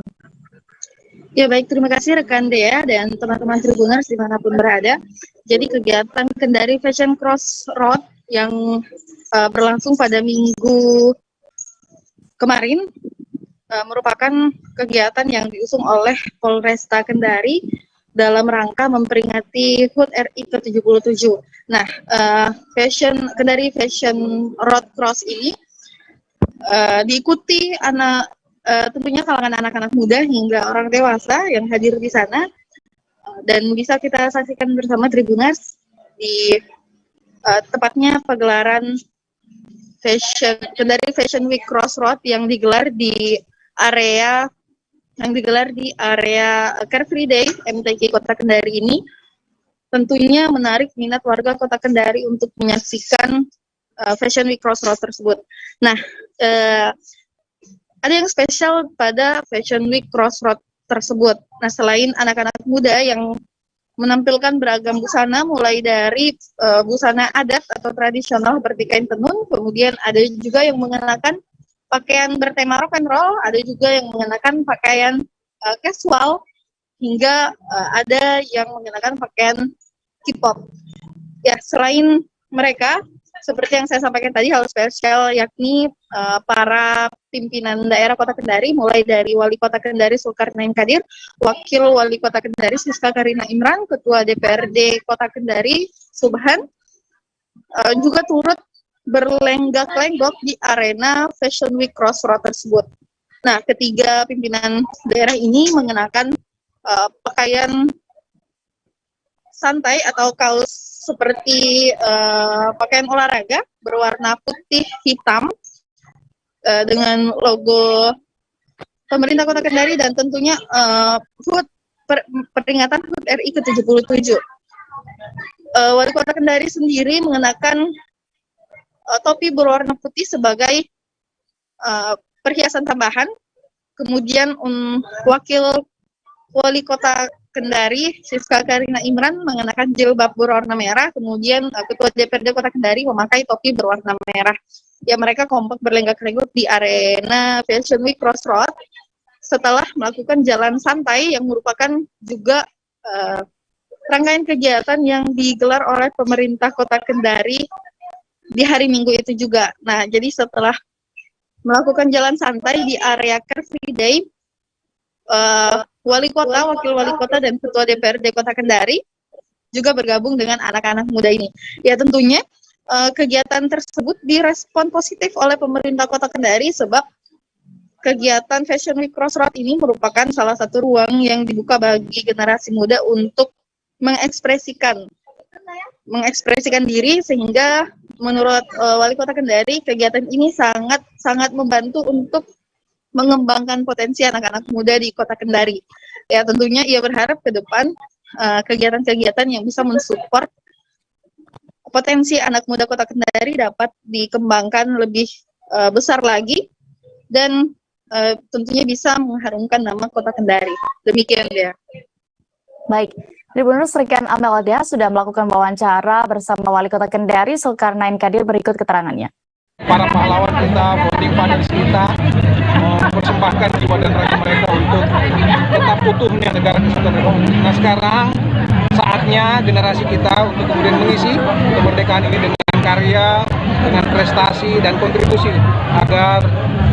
Ya baik, terima kasih rekan Dea dan teman-teman Tribuners dimanapun berada. Jadi kegiatan Kendari Fashion Crossroad yang berlangsung pada Minggu kemarin merupakan kegiatan yang diusung oleh Polresta Kendari dalam rangka memperingati HUT RI ke-77. Nah, Kendari Fashion Road Cross ini diikuti tentunya kalangan anak-anak muda hingga orang dewasa yang hadir di sana, dan bisa kita saksikan bersama Tribuners di tepatnya pagelaran Kendari Fashion Week Crossroad yang digelar di area Car Free Day MTQ Kota Kendari ini tentunya menarik minat warga Kota Kendari untuk menyaksikan Fashion Week Crossroad tersebut. Nah, ada yang spesial pada Fashion Week Crossroad tersebut. Nah, selain anak-anak muda yang menampilkan beragam busana, mulai dari busana adat atau tradisional seperti kain tenun, kemudian ada juga yang mengenakan pakaian bertema rock and roll, ada juga yang mengenakan pakaian casual, hingga ada yang mengenakan pakaian K-pop. Ya, selain mereka, seperti yang saya sampaikan tadi, hal spesial yakni para pimpinan daerah Kota Kendari, mulai dari Wali Kota Kendari Zulkarnain Kadir, Wakil Wali Kota Kendari Siska Karina Imran, Ketua DPRD Kota Kendari Subhan, juga turut berlenggak-lenggok di arena Fashion Week Crossroad tersebut. Nah, ketiga pimpinan daerah ini mengenakan pakaian santai atau kaos seperti pakaian olahraga berwarna putih hitam dengan logo pemerintah Kota Kendari dan tentunya HUT peringatan HUT RI ke-77. Wali Kota Kendari sendiri mengenakan topi berwarna putih sebagai perhiasan tambahan. Kemudian Wakil Wali Kota Kendari, Siska Karina Imran, mengenakan jilbab berwarna merah. Kemudian Ketua DPRD Kota Kendari memakai topi berwarna merah. Ya, mereka kompak berlenggak-lenggok di arena Fashion Week Crossroad setelah melakukan jalan santai yang merupakan juga rangkaian kegiatan yang digelar oleh pemerintah Kota Kendari di hari Minggu itu juga. Nah, jadi setelah melakukan jalan santai di area Car Free Day, wali kota, wakil wali kota, dan ketua DPRD Kota Kendari juga bergabung dengan anak-anak muda ini. Ya, tentunya kegiatan tersebut direspon positif oleh pemerintah Kota Kendari sebab kegiatan Fashion Week Crossroad ini merupakan salah satu ruang yang dibuka bagi generasi muda untuk mengekspresikan diri, sehingga menurut Wali Kota Kendari kegiatan ini sangat membantu untuk mengembangkan potensi anak-anak muda di Kota Kendari. Ya, tentunya ia berharap ke depan kegiatan-kegiatan yang bisa mensupport potensi anak muda Kota Kendari dapat dikembangkan lebih besar lagi dan tentunya bisa mengharumkan nama Kota Kendari. Demikian dia. Baik, Tribuners, rekan Amelda sudah melakukan wawancara bersama Wali Kota Kendari Zulkarnain Kadir, berikut keterangannya. Para pahlawan kita, founding fathers kita mempersembahkan jiwa dan raga mereka untuk tetap utuhnya negara kesatuan Republik. Nah, sekarang saatnya generasi kita untuk kemudian mengisi kemerdekaan ini dengan karya, dengan prestasi dan kontribusi agar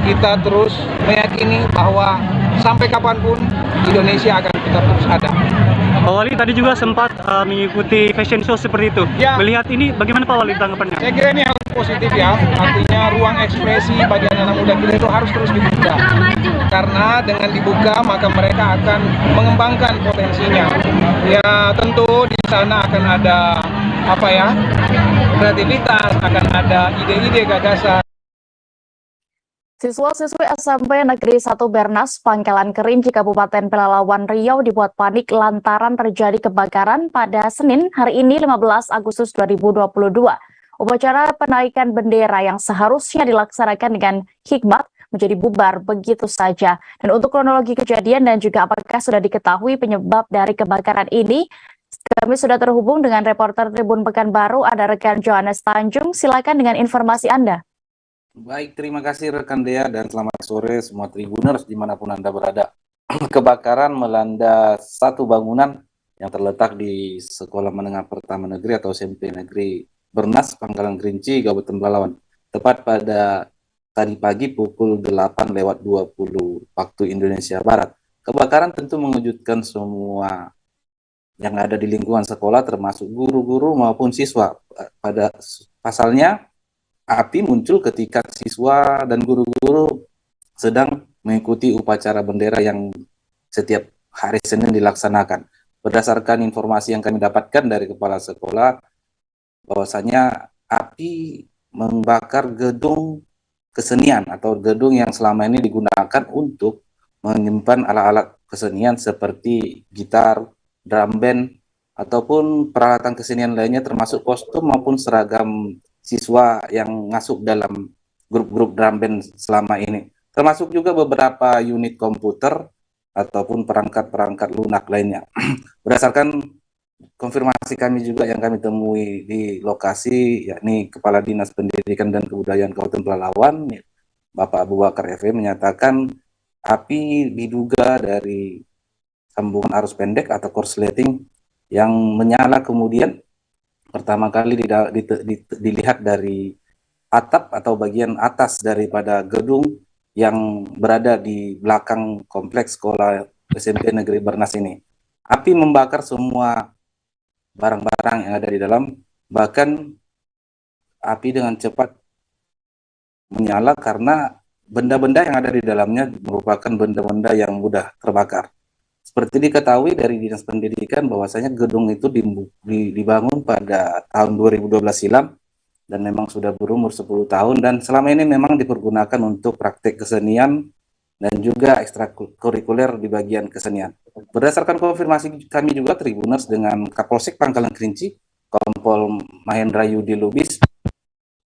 kita terus meyakini bahwa sampai kapanpun Indonesia akan tetap terus ada. Pak Wali tadi juga sempat mengikuti fashion show seperti itu. Ya. Melihat ini bagaimana Pak Wali tanggapannya? Saya kira ini hal positif ya, artinya ruang ekspresi bagi anak-anak muda kita itu harus terus dibuka. Karena dengan dibuka maka mereka akan mengembangkan potensinya. Ya, tentu di sana akan ada kreativitas, akan ada ide-ide gagasan. Siswa-siswi SMP Negeri 1 Bernas, Pangkalan Kerinci, Kabupaten Pelalawan Riau dibuat panik lantaran terjadi kebakaran pada Senin hari ini 15 Agustus 2022. Upacara penaikan bendera yang seharusnya dilaksanakan dengan hikmat menjadi bubar begitu saja. Dan untuk kronologi kejadian dan juga apakah sudah diketahui penyebab dari kebakaran ini, kami sudah terhubung dengan reporter Tribun Pekanbaru, ada rekan Johannes Tanjung. Silakan dengan informasi Anda. Baik, terima kasih rekan Dea dan selamat sore semua Tribuners dimanapun Anda berada. Kebakaran melanda satu bangunan yang terletak di Sekolah Menengah Pertama Negeri atau SMP Negeri Bernas, Pangkalan Kerinci, Kabupaten Pelalawan. Tepat pada tadi pagi pukul 8:20 waktu Indonesia Barat. Kebakaran tentu mengejutkan semua yang ada di lingkungan sekolah termasuk guru-guru maupun siswa. Pada pasalnya, api muncul ketika siswa dan guru-guru sedang mengikuti upacara bendera yang setiap hari Senin dilaksanakan. Berdasarkan informasi yang kami dapatkan dari kepala sekolah, bahwasanya api membakar gedung kesenian atau gedung yang selama ini digunakan untuk menyimpan alat-alat kesenian seperti gitar, drum band, ataupun peralatan kesenian lainnya termasuk kostum maupun seragam siswa yang masuk dalam grup-grup drum band selama ini. Termasuk juga beberapa unit komputer ataupun perangkat-perangkat lunak lainnya. Berdasarkan konfirmasi kami juga yang kami temui di lokasi, yakni Kepala Dinas Pendidikan dan Kebudayaan Kabupaten Pelalawan, Bapak Abu Bakar FE, menyatakan api diduga dari sambungan arus pendek atau korsleting yang menyala kemudian pertama kali dilihat dari atap atau bagian atas daripada gedung yang berada di belakang kompleks sekolah SMP Negeri Bernas ini. Api membakar semua barang-barang yang ada di dalam, bahkan api dengan cepat menyala karena benda-benda yang ada di dalamnya merupakan benda-benda yang mudah terbakar. Seperti diketahui dari Dinas Pendidikan bahwasanya gedung itu dibangun pada tahun 2012 silam dan memang sudah berumur 10 tahun dan selama ini memang dipergunakan untuk praktek kesenian dan juga ekstrakurikuler di bagian kesenian. Berdasarkan konfirmasi kami juga Tribuners dengan Kapolsek Pangkalan Kerinci, Kompol Mahendra Yudi Lubis,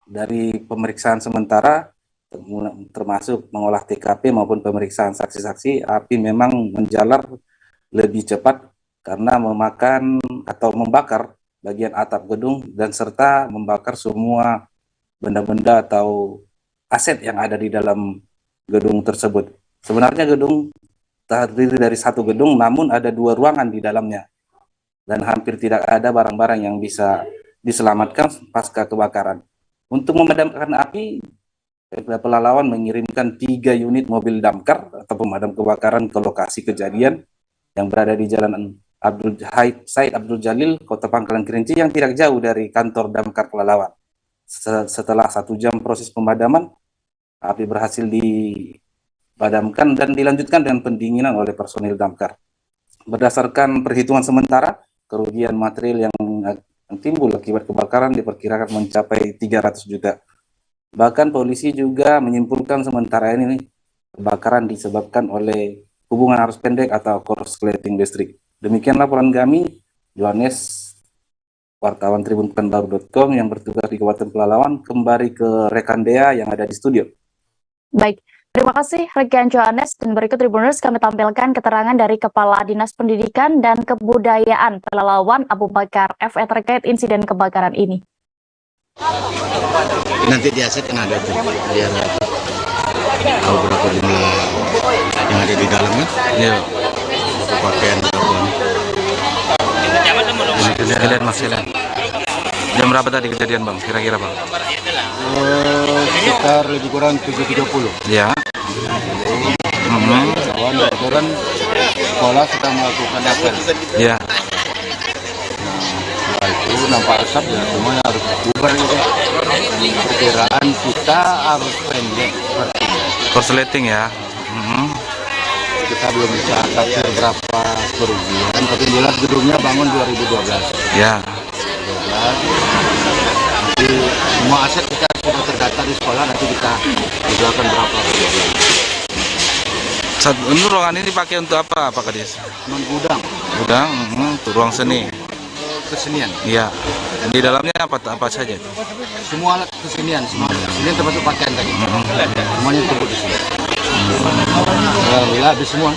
dari pemeriksaan sementara termasuk mengolah TKP maupun pemeriksaan saksi-saksi, api memang menjalar lebih cepat karena memakan atau membakar bagian atap gedung dan serta membakar semua benda-benda atau aset yang ada di dalam gedung tersebut. Sebenarnya gedung terdiri dari satu gedung, namun ada 2 ruangan di dalamnya dan hampir tidak ada barang-barang yang bisa diselamatkan pasca kebakaran. Untuk memadamkan api, Pelalawan mengirimkan 3 unit mobil damkar atau pemadam kebakaran ke lokasi kejadian yang berada di Jalan Said Abdul Jalil, Kota Pangkalan Kerinci yang tidak jauh dari kantor damkar Pelalawan. Setelah 1 jam proses pemadaman, api berhasil dipadamkan dan dilanjutkan dengan pendinginan oleh personil damkar. Berdasarkan perhitungan sementara, kerugian material yang timbul akibat kebakaran diperkirakan mencapai 300 juta. Bahkan polisi juga menyimpulkan sementara ini kebakaran disebabkan oleh hubungan arus pendek atau korsleting listrik. Demikian laporan kami, Yohanes, wartawan Tribun Pekanbaru.com yang bertugas di Kabupaten Pelalawan, kembali ke rekan Dea yang ada di studio. Baik, terima kasih rekan Johannes, dan berikut Tribuners kami tampilkan keterangan dari Kepala Dinas Pendidikan dan Kebudayaan Pelalawan Abu Bakar FE terkait insiden kebakaran ini. Nanti di aset kan ada tuh, biar tahu berapa jumlah yang ada di dalamnya. Iya. Pakaian berapa? Kejadian Mas, jam berapa tadi kejadian Bang? Kira-kira Bang? Sekitar lebih kurang 7.30. Ya. Kawan kebetulan sekolah sedang melakukan apel. Ya. Nah, itu nampak asap ya, semuanya harus bubar gitu. Perkiraan kita harus pendek sepertinya. Korsleting ya. Kita belum bisa taksir berapa kerugian, tapi jelas gedungnya bangun 2012. Ya. 2012. Jadi semua aset kita sudah terdata di sekolah, nanti kita jelaskan berapa kerugian. Ini ruangan ini dipakai untuk apa, Pak Kadis? Gudang. Gudang, ruang seni. Kesenian. Iya. Di dalamnya apa saja? Semua alat kesenian, semua alat kesenian termasuk pakaian tadi. Semuanya terbuat di sini. Alhamdulillah habis semua.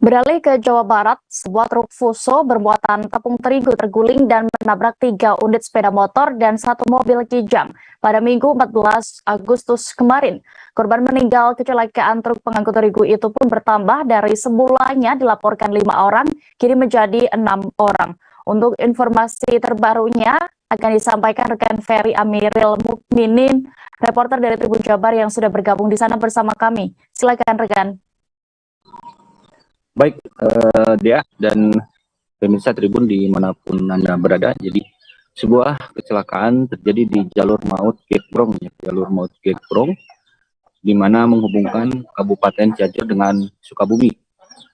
Beralih ke Jawa Barat, sebuah truk fuso bermuatan tepung terigu terguling dan menabrak 3 unit sepeda motor dan 1 mobil kijang pada Minggu 14 Agustus kemarin. Korban meninggal kecelakaan truk pengangkut terigu itu pun bertambah dari sebelumnya dilaporkan 5 orang, kini menjadi 6 orang. Untuk informasi terbarunya akan disampaikan rekan Ferry Amiril Mukminin, reporter dari Tribun Jabar yang sudah bergabung di sana bersama kami. Silakan rekan. Baik, Dea dan pemirsa Tribun dimanapun Anda berada. Jadi sebuah kecelakaan terjadi di jalur maut Gekbrong, di mana menghubungkan Kabupaten Cianjur dengan Sukabumi.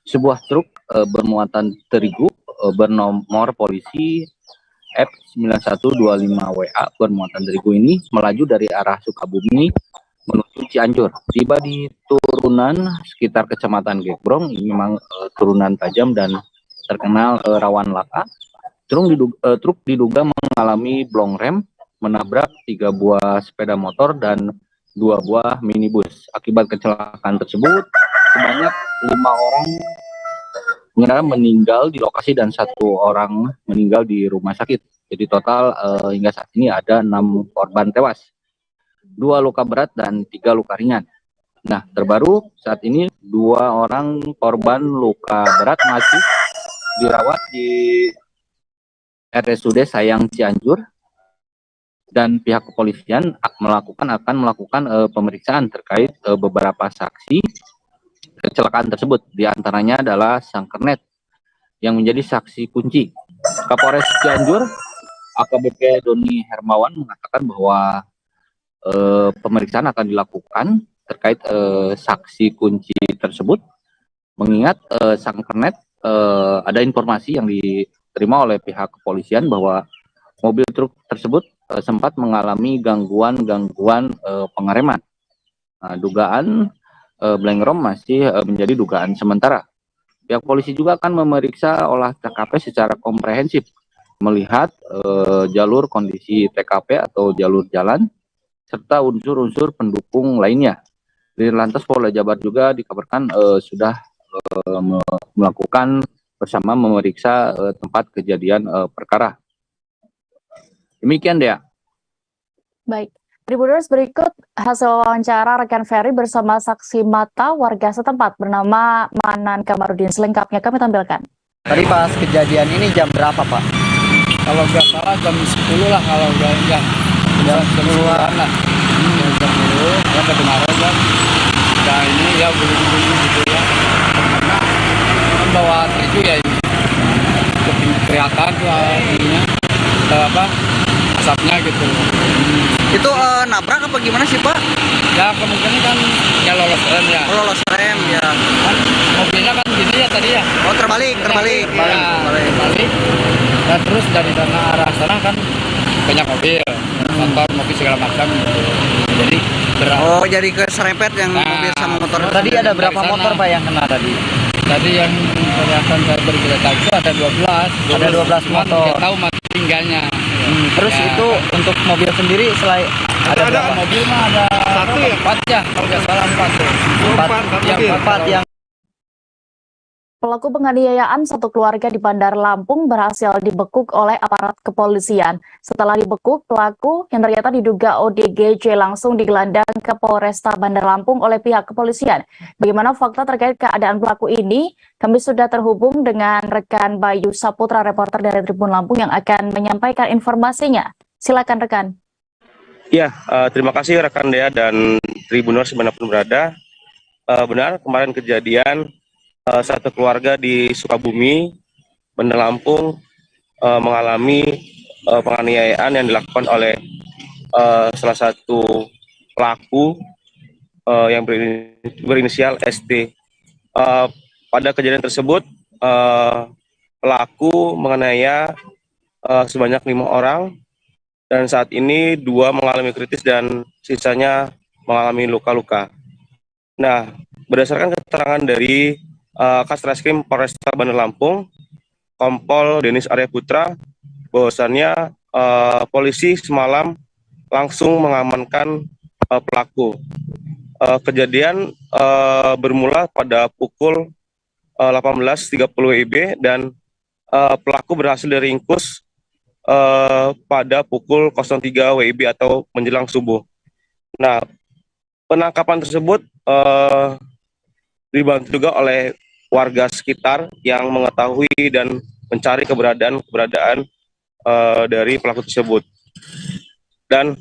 Sebuah truk bermuatan terigu bernomor polisi F9125WA bermuatan terigu ini melaju dari arah Sukabumi menuju Cianjur. Tiba di turunan sekitar Kecamatan Gekbrong, ini memang turunan tajam dan terkenal rawan laka. Truk diduga mengalami blong rem, menabrak 3 buah sepeda motor dan 2 buah minibus. Akibat kecelakaan tersebut, sebanyak 5 orang pengendara meninggal di lokasi dan 1 orang meninggal di rumah sakit. Jadi total hingga saat ini ada 6 korban tewas, 2 luka berat dan 3 luka ringan. Nah, terbaru saat ini 2 orang korban luka berat masih dirawat di RSUD Sayang Cianjur dan pihak kepolisian akan melakukan pemeriksaan terkait beberapa saksi kecelakaan tersebut. Di antaranya adalah sang kernet yang menjadi saksi kunci. Kapolres Cianjur AKBP Doni Hermawan mengatakan bahwa pemeriksaan akan dilakukan terkait saksi kunci tersebut, mengingat sang kernet ada informasi yang diterima oleh pihak kepolisian bahwa mobil truk tersebut sempat mengalami gangguan pengereman. Dugaan blank rom masih menjadi dugaan sementara. Pihak polisi juga akan memeriksa olah TKP secara komprehensif, melihat jalur kondisi TKP atau jalur jalan, serta unsur-unsur pendukung lainnya. Dirlantas Polda Jabar juga dikabarkan sudah melakukan bersama memeriksa tempat kejadian perkara. Demikian, Dea. Baik. Tribuners, berikut hasil wawancara rekan Ferry bersama saksi mata warga setempat bernama Manan Kamarudin. Selengkapnya kami tampilkan. Tadi pas kejadian ini jam berapa, Pak? Kalau nggak salah jam 10 lah, kalau nggak jam 10-an lah. Jam 10, ya kedengaran kan. Nah ini ya bunyi-bunyi gitu ya. Karena kan bawa itu ya ini. Kelihatan tuh ininya, asapnya gitu. Itu nabrak apa gimana sih, Pak? Ya kemungkinan kan ya lolos rem ya. Lolos rem ya. Kan mobilnya kan gini ya tadi ya. Oh terbalik. Dan terus dari sana arah sana kan banyak mobil, motor, mobil segala macam gitu. Jadi berat. Oh jadi keserempet yang mobil sama motor. Tadi ada berapa motor, Pak, yang kena tadi? Tadi yang kelihatan saya bercerita itu ada 12. Ada 12 motor. Nggak tahu mati tinggalnya. Terus Ya. itu untuk mobil sendiri selain ada berapa? Mobil mah ada satu ya? 4 ya, kalau nggak salah 4 tuh. Empat yang Pelaku penganiayaan satu keluarga di Bandar Lampung berhasil dibekuk oleh aparat kepolisian. Setelah dibekuk, pelaku yang ternyata diduga ODGJ langsung digelandang ke Polresta Bandar Lampung oleh pihak kepolisian. Bagaimana fakta terkait keadaan pelaku ini? Kami sudah terhubung dengan rekan Bayu Saputra, reporter dari Tribun Lampung yang akan menyampaikan informasinya. Silakan rekan. Ya, terima kasih rekan Dea dan Tribuners dimanapun berada. Benar, kemarin kejadian satu keluarga di Sukabumi, Bandar Lampung mengalami penganiayaan yang dilakukan oleh salah satu pelaku yang berinisial SD. Pada kejadian tersebut, pelaku menganiaya sebanyak 5 orang, dan saat ini 2 mengalami kritis dan sisanya mengalami luka-luka. Nah, berdasarkan keterangan dari Kasreskrim Polresta Bandar Lampung, Kompol Denis Arya Putra, bahwasannya polisi semalam langsung mengamankan pelaku. Kejadian bermula pada pukul 18.30 WIB dan pelaku berhasil diringkus pada pukul 03 WIB atau menjelang subuh. Nah, penangkapan tersebut dibantu juga oleh warga sekitar yang mengetahui dan mencari keberadaan dari pelaku tersebut. Dan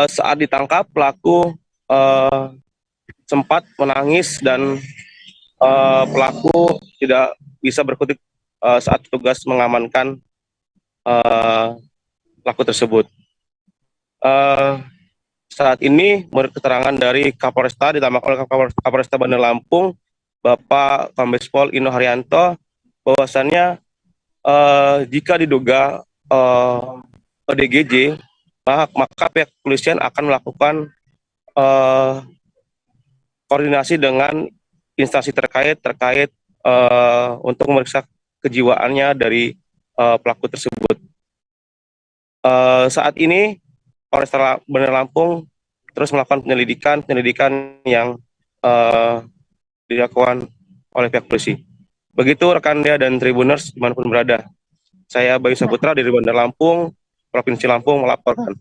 saat ditangkap, pelaku sempat menangis dan pelaku tidak bisa berkutik saat petugas mengamankan pelaku tersebut. Saat ini menurut keterangan dari Kapolresta ditambah oleh Kapolresta Bandar Lampung, Bapak Kombes Pol Ino Haryanto, bahwasannya jika diduga ODGJ, maka pihak kepolisian akan melakukan koordinasi dengan instansi terkait untuk memeriksa kejiwaannya dari pelaku tersebut. Saat ini Polresta Bandar Lampung terus melakukan penyelidikan yang dilakukan oleh pihak polisi. Begitu rekan Dea dan Tribuners dimanapun berada. Saya Bayu Saputra dari Bandar Lampung, Provinsi Lampung melaporkan.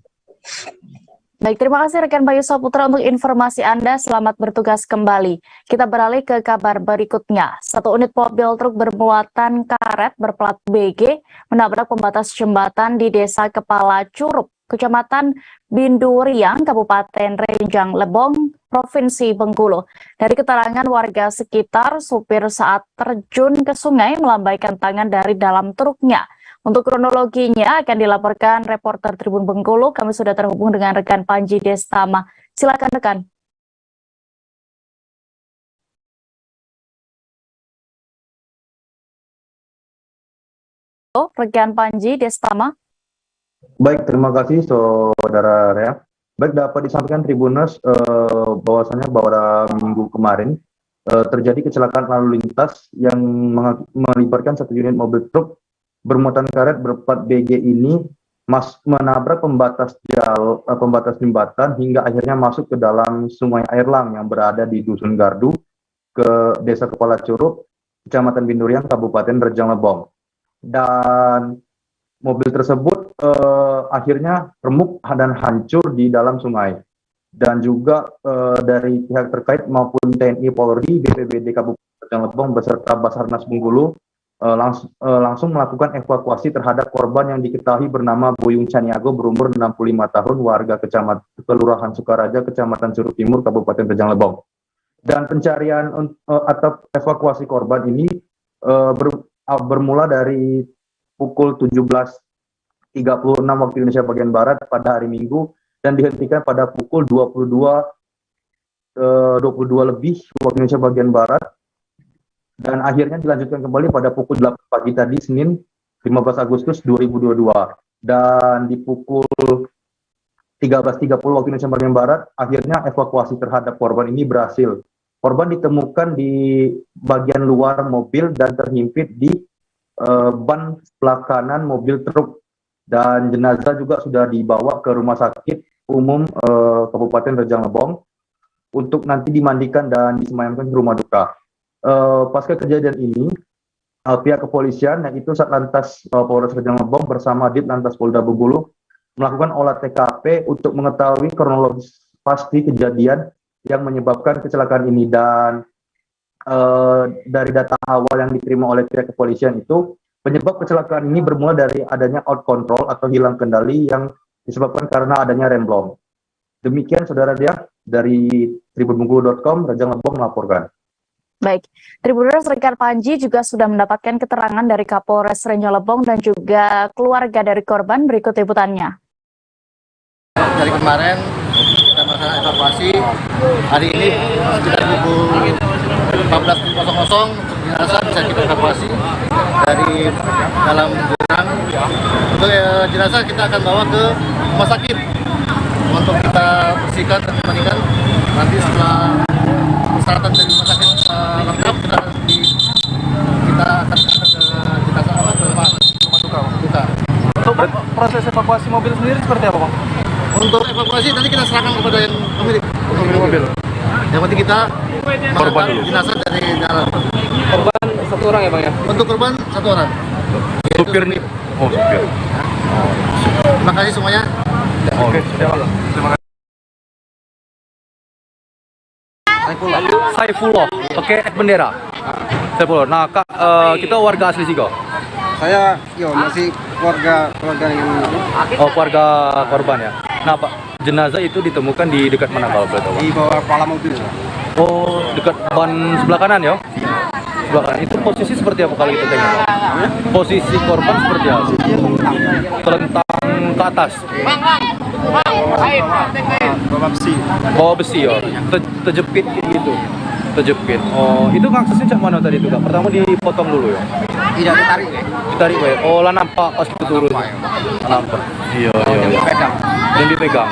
Baik, terima kasih rekan Bayu Saputra untuk informasi Anda. Selamat bertugas kembali. Kita beralih ke kabar berikutnya. Satu unit mobil truk bermuatan karet berplat BG menabrak pembatas jembatan di Desa Kepala Curup, Kecamatan Binduriang, Kabupaten Renjang Lebong, Provinsi Bengkulu. Dari keterangan warga sekitar, supir saat terjun ke sungai melambaikan tangan dari dalam truknya. Untuk kronologinya akan dilaporkan reporter Tribun Bengkulu. Kami sudah terhubung dengan rekan Panji Destama. Silakan rekan. Rekan Panji Destama. Baik, terima kasih Saudara Rea. Baik, dapat disampaikan Tribuners bahwasannya pada minggu kemarin terjadi kecelakaan lalu lintas yang melibatkan satu unit mobil truk bermuatan karet berplat BG ini menabrak pembatas jembatan hingga akhirnya masuk ke dalam Sungai Airlang yang berada di Dusun Gardu ke Desa Kepala Curup, Kecamatan Binduriang, Kabupaten Rejang Lebong. Dan mobil tersebut akhirnya remuk dan hancur di dalam sungai. Dan juga dari pihak terkait maupun TNI Polri, BPBD Kabupaten Rejang Lebong beserta Basarnas Bengkulu langsung melakukan evakuasi terhadap korban yang diketahui bernama Buyung Caniago berumur 65 tahun, warga Kelurahan Sukaraja, Kecamatan Curug Timur, Kabupaten Rejang Lebong. Dan pencarian atau evakuasi korban ini bermula dari pukul 17.36 waktu Indonesia bagian Barat pada hari Minggu dan dihentikan pada pukul 22 lebih waktu Indonesia bagian Barat, dan akhirnya dilanjutkan kembali pada pukul 8 pagi tadi, Senin 15 Agustus 2022. Dan di pukul 13.30 waktu Indonesia bagian Barat, akhirnya evakuasi terhadap korban ini berhasil. Korban ditemukan di bagian luar mobil dan terhimpit di ban sebelah kanan mobil truk, dan jenazah juga sudah dibawa ke Rumah Sakit Umum Kabupaten Rejang Lebong untuk nanti dimandikan dan disemayamkan di rumah duka. Pasca kejadian ini, pihak kepolisian yaitu Satlantas Polres Rejang Lebong bersama Ditlantas Polda Bengkulu melakukan olah TKP untuk mengetahui kronologis pasti kejadian yang menyebabkan kecelakaan ini. Dan dari data awal yang diterima oleh pihak kepolisian itu, penyebab kecelakaan ini bermula dari adanya out control atau hilang kendali yang disebabkan karena adanya remblong. Demikian Saudara Dia dari tribunbengkulu.com, Rejang Lebong melaporkan. Baik, Tribuners, rekan Panji juga sudah mendapatkan keterangan dari Kapolres Rejang Lebong dan juga keluarga dari korban. Berikut liputannya. Dari kemarin kita melaksanakan evakuasi, hari ini sekitar pukul 14.00 jenazah bisa kita evakuasi dari dalam jurang. Untuk jenazah kita akan bawa ke rumah sakit untuk kita bersihkan dan dimandikan. Nanti setelah persyaratan dari rumah sakit lengkap, kita akan jenazah ke rumah duka. Untuk proses evakuasi mobil sendiri seperti apa, Bang? Untuk evakuasi nanti kita serahkan kepada yang pemilik mobil. Yang penting kita korban jenazah dari dalam. Korban satu orang ya, Bang ya? Untuk korban satu orang. Supir nih. Oh, supir. Terima kasih semuanya. Oke, terima kasih. Saifullah, oke, bendera. Saifullah. Nah, Kak, kita warga asli Sigo. Saya masih keluarga yang keluarga korban ya. Nah, Pak, jenazah itu ditemukan di dekat mana kalau boleh tahu? di bawah kepala mobil. Oh, dekat ban sebelah kanan ya? Sebelah kanan. Itu posisi seperti apa kalau kita tengok? Posisi korban seperti apa? Terlentang ke atas. Bawa besi ya? Terjepit gitu. Terjepit. Oh, itu aksesnya cak mana tadi itu, Kak? Pertama dipotong dulu ya? Tidak ditarik ya? Ditarik ya? Oh, lah nampak pas itu turun. Nampak. Iya. Dan dipegang.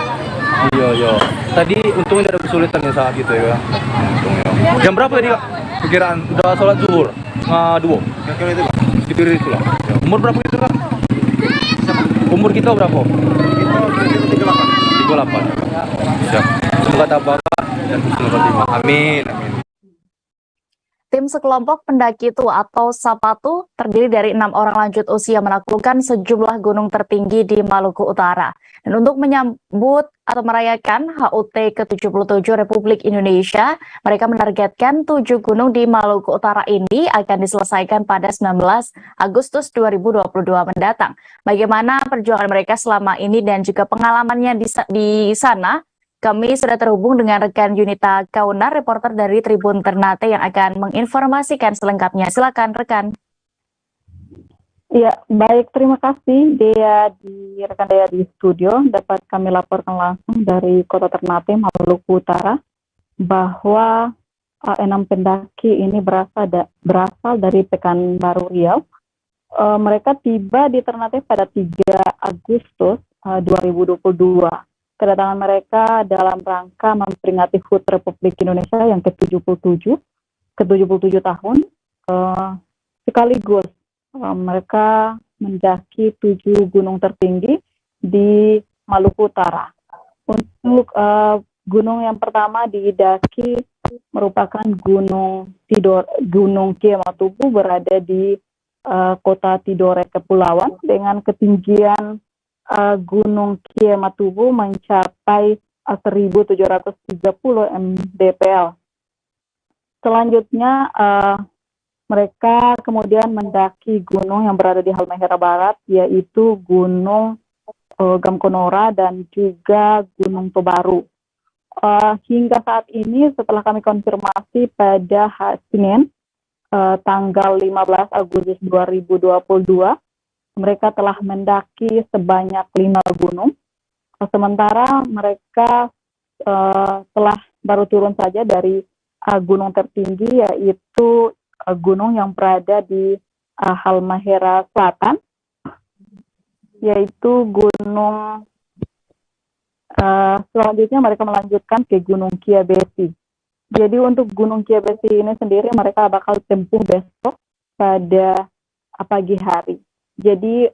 Iya. Tadi untungnya tidak ada kesulitan ya saat itu ya. Untungnya. Jam berapa tadi, Kak? Perkiraan udah sholat zuhur. 2. Kira-kira itu, Pak. Sekitar itu lah. Ya. Umur berapa itu, Kak? Umur kita berapa? Kita 38. Siap. Semoga tabah dan husnul khotimah. Amin. Tim sekelompok pendaki tua atau Sapatu terdiri dari 6 orang lanjut usia menaklukkan sejumlah gunung tertinggi di Maluku Utara. Dan untuk menyambut atau merayakan HUT ke-77 Republik Indonesia, mereka menargetkan 7 gunung di Maluku Utara ini akan diselesaikan pada 19 Agustus 2022 mendatang. Bagaimana perjuangan mereka selama ini dan juga pengalamannya di sana? Kami sudah terhubung dengan rekan Yunita Kaunar, reporter dari Tribun Ternate yang akan menginformasikan selengkapnya. Silakan rekan. Ya, baik. Terima kasih rekan Dea di studio. Dapat kami laporkan langsung dari Kota Ternate, Maluku Utara, bahwa 6 pendaki ini berasal dari Pekanbaru Riau. Mereka tiba di Ternate pada 3 Agustus 2022. Kedatangan mereka dalam rangka memperingati HUT Republik Indonesia yang ke-77 tahun. Sekaligus mereka mendaki 7 gunung tertinggi di Maluku Utara. Untuk gunung yang pertama didaki merupakan Gunung Kiamatubu, berada di kota Tidore Kepulauan, dengan ketinggian Gunung Kiamatubu mencapai 1.730 mdpl. Selanjutnya mereka kemudian mendaki gunung yang berada di Halmahera Barat, yaitu Gunung Gamkonora dan juga Gunung Tobaru. Hingga saat ini, setelah kami konfirmasi pada Senin, tanggal 15 Agustus 2022, mereka telah mendaki sebanyak 5 gunung. Sementara mereka telah baru turun saja dari gunung tertinggi, yaitu gunung yang berada di Halmahera Selatan, yaitu gunung. Selanjutnya mereka melanjutkan ke Gunung Kiabesi. Jadi untuk Gunung Kiabesi ini sendiri mereka bakal tempuh besok pada pagi hari. Jadi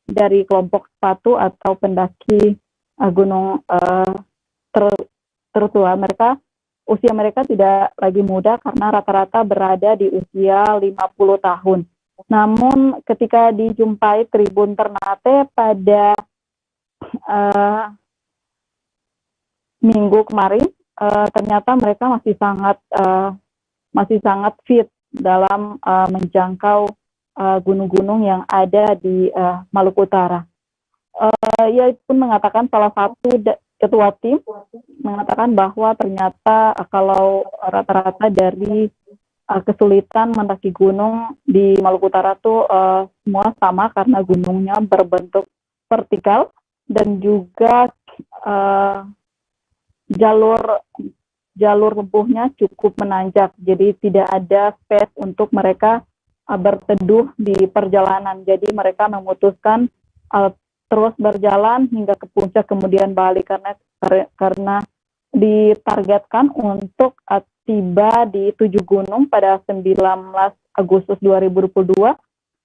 dari kelompok 1 atau pendaki gunung tertua, usia mereka tidak lagi muda karena rata-rata berada di usia 50 tahun. Namun ketika dijumpai Tribun Ternate pada minggu kemarin, ternyata mereka masih sangat fit dalam menjangkau gunung-gunung yang ada di Maluku Utara. Ia pun mengatakan, salah satu ketua tim mengatakan bahwa ternyata kalau rata-rata dari kesulitan mendaki gunung di Maluku Utara tuh semua sama karena gunungnya berbentuk vertikal dan juga jalur tempuhnya cukup menanjak, jadi tidak ada space untuk mereka berteduh di perjalanan. Jadi mereka memutuskan terus berjalan hingga ke puncak kemudian balik karena ditargetkan untuk tiba di 7 gunung pada 19 Agustus 2022.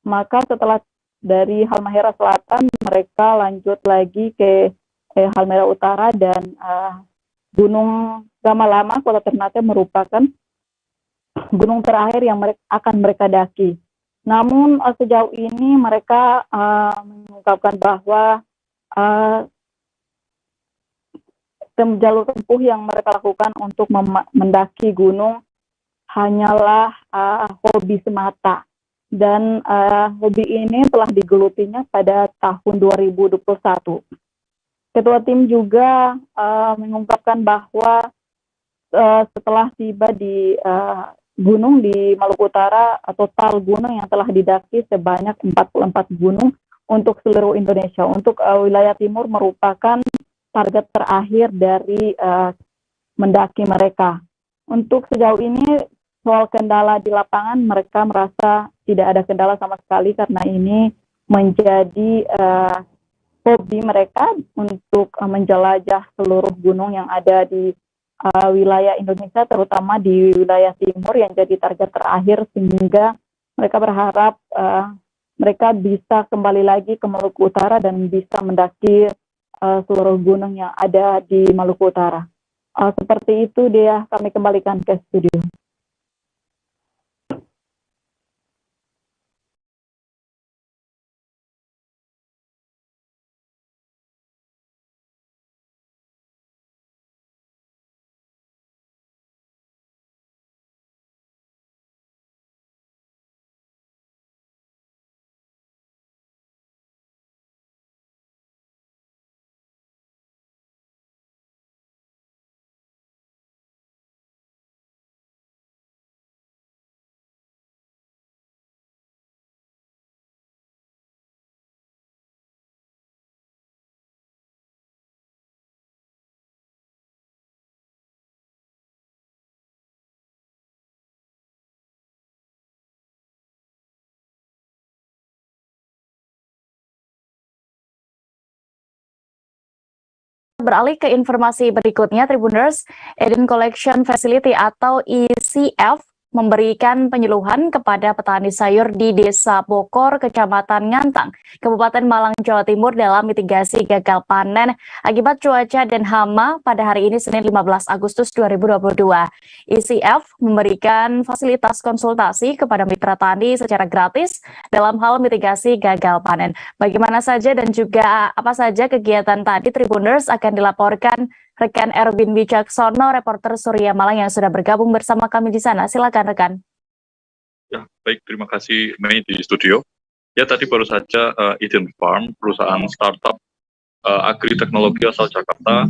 Maka setelah dari Halmahera Selatan mereka lanjut lagi ke Halmahera Utara, dan Gunung Gamalama, Kota Ternate merupakan gunung terakhir yang akan mereka daki. Namun sejauh ini mereka mengungkapkan bahwa jalur tempuh yang mereka lakukan untuk mendaki gunung hanyalah hobi semata, dan hobi ini telah digelutinya pada tahun 2021. Ketua tim juga mengungkapkan bahwa setelah tiba di gunung di Maluku Utara, total gunung yang telah didaki sebanyak 44 gunung untuk seluruh Indonesia. Untuk wilayah timur merupakan target terakhir dari mendaki mereka. Untuk sejauh ini soal kendala di lapangan, mereka merasa tidak ada kendala sama sekali karena ini menjadi hobi mereka untuk menjelajah seluruh gunung yang ada di wilayah Indonesia, terutama di wilayah timur yang jadi target terakhir, sehingga mereka berharap mereka bisa kembali lagi ke Maluku Utara dan bisa mendaki seluruh gunung yang ada di Maluku Utara. Seperti itu dia, kami kembalikan ke studio. beralih ke informasi berikutnya, Tribuners. Eden Collection Facility atau ECF memberikan penyuluhan kepada petani sayur di Desa Bokor, Kecamatan Ngantang, Kabupaten Malang, Jawa Timur dalam mitigasi gagal panen akibat cuaca dan hama pada hari ini Senin 15 Agustus 2022. ECF memberikan fasilitas konsultasi kepada mitra tani secara gratis dalam hal mitigasi gagal panen. Bagaimana saja dan juga apa saja kegiatan tadi, Tribuners, akan dilaporkan rekan Erwin Wicaksono, reporter Surya Malang yang sudah bergabung bersama kami di sana. Silakan rekan. Ya, baik, terima kasih Mei di studio. Ya, tadi baru saja Eden Farm, perusahaan startup agri teknologi asal Jakarta,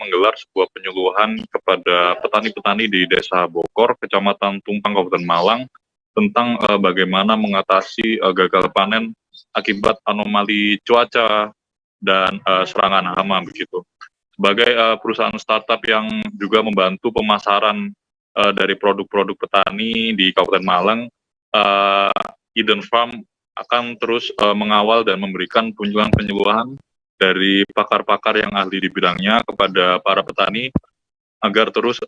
menggelar sebuah penyuluhan kepada petani-petani di Desa Bokor, Kecamatan Tumpang, Kabupaten Malang, tentang bagaimana mengatasi gagal panen akibat anomali cuaca dan serangan hama begitu. Sebagai perusahaan startup yang juga membantu pemasaran dari produk-produk petani di Kabupaten Malang, Eden Farm akan terus mengawal dan memberikan penyuluhan dari pakar-pakar yang ahli di bidangnya kepada para petani agar terus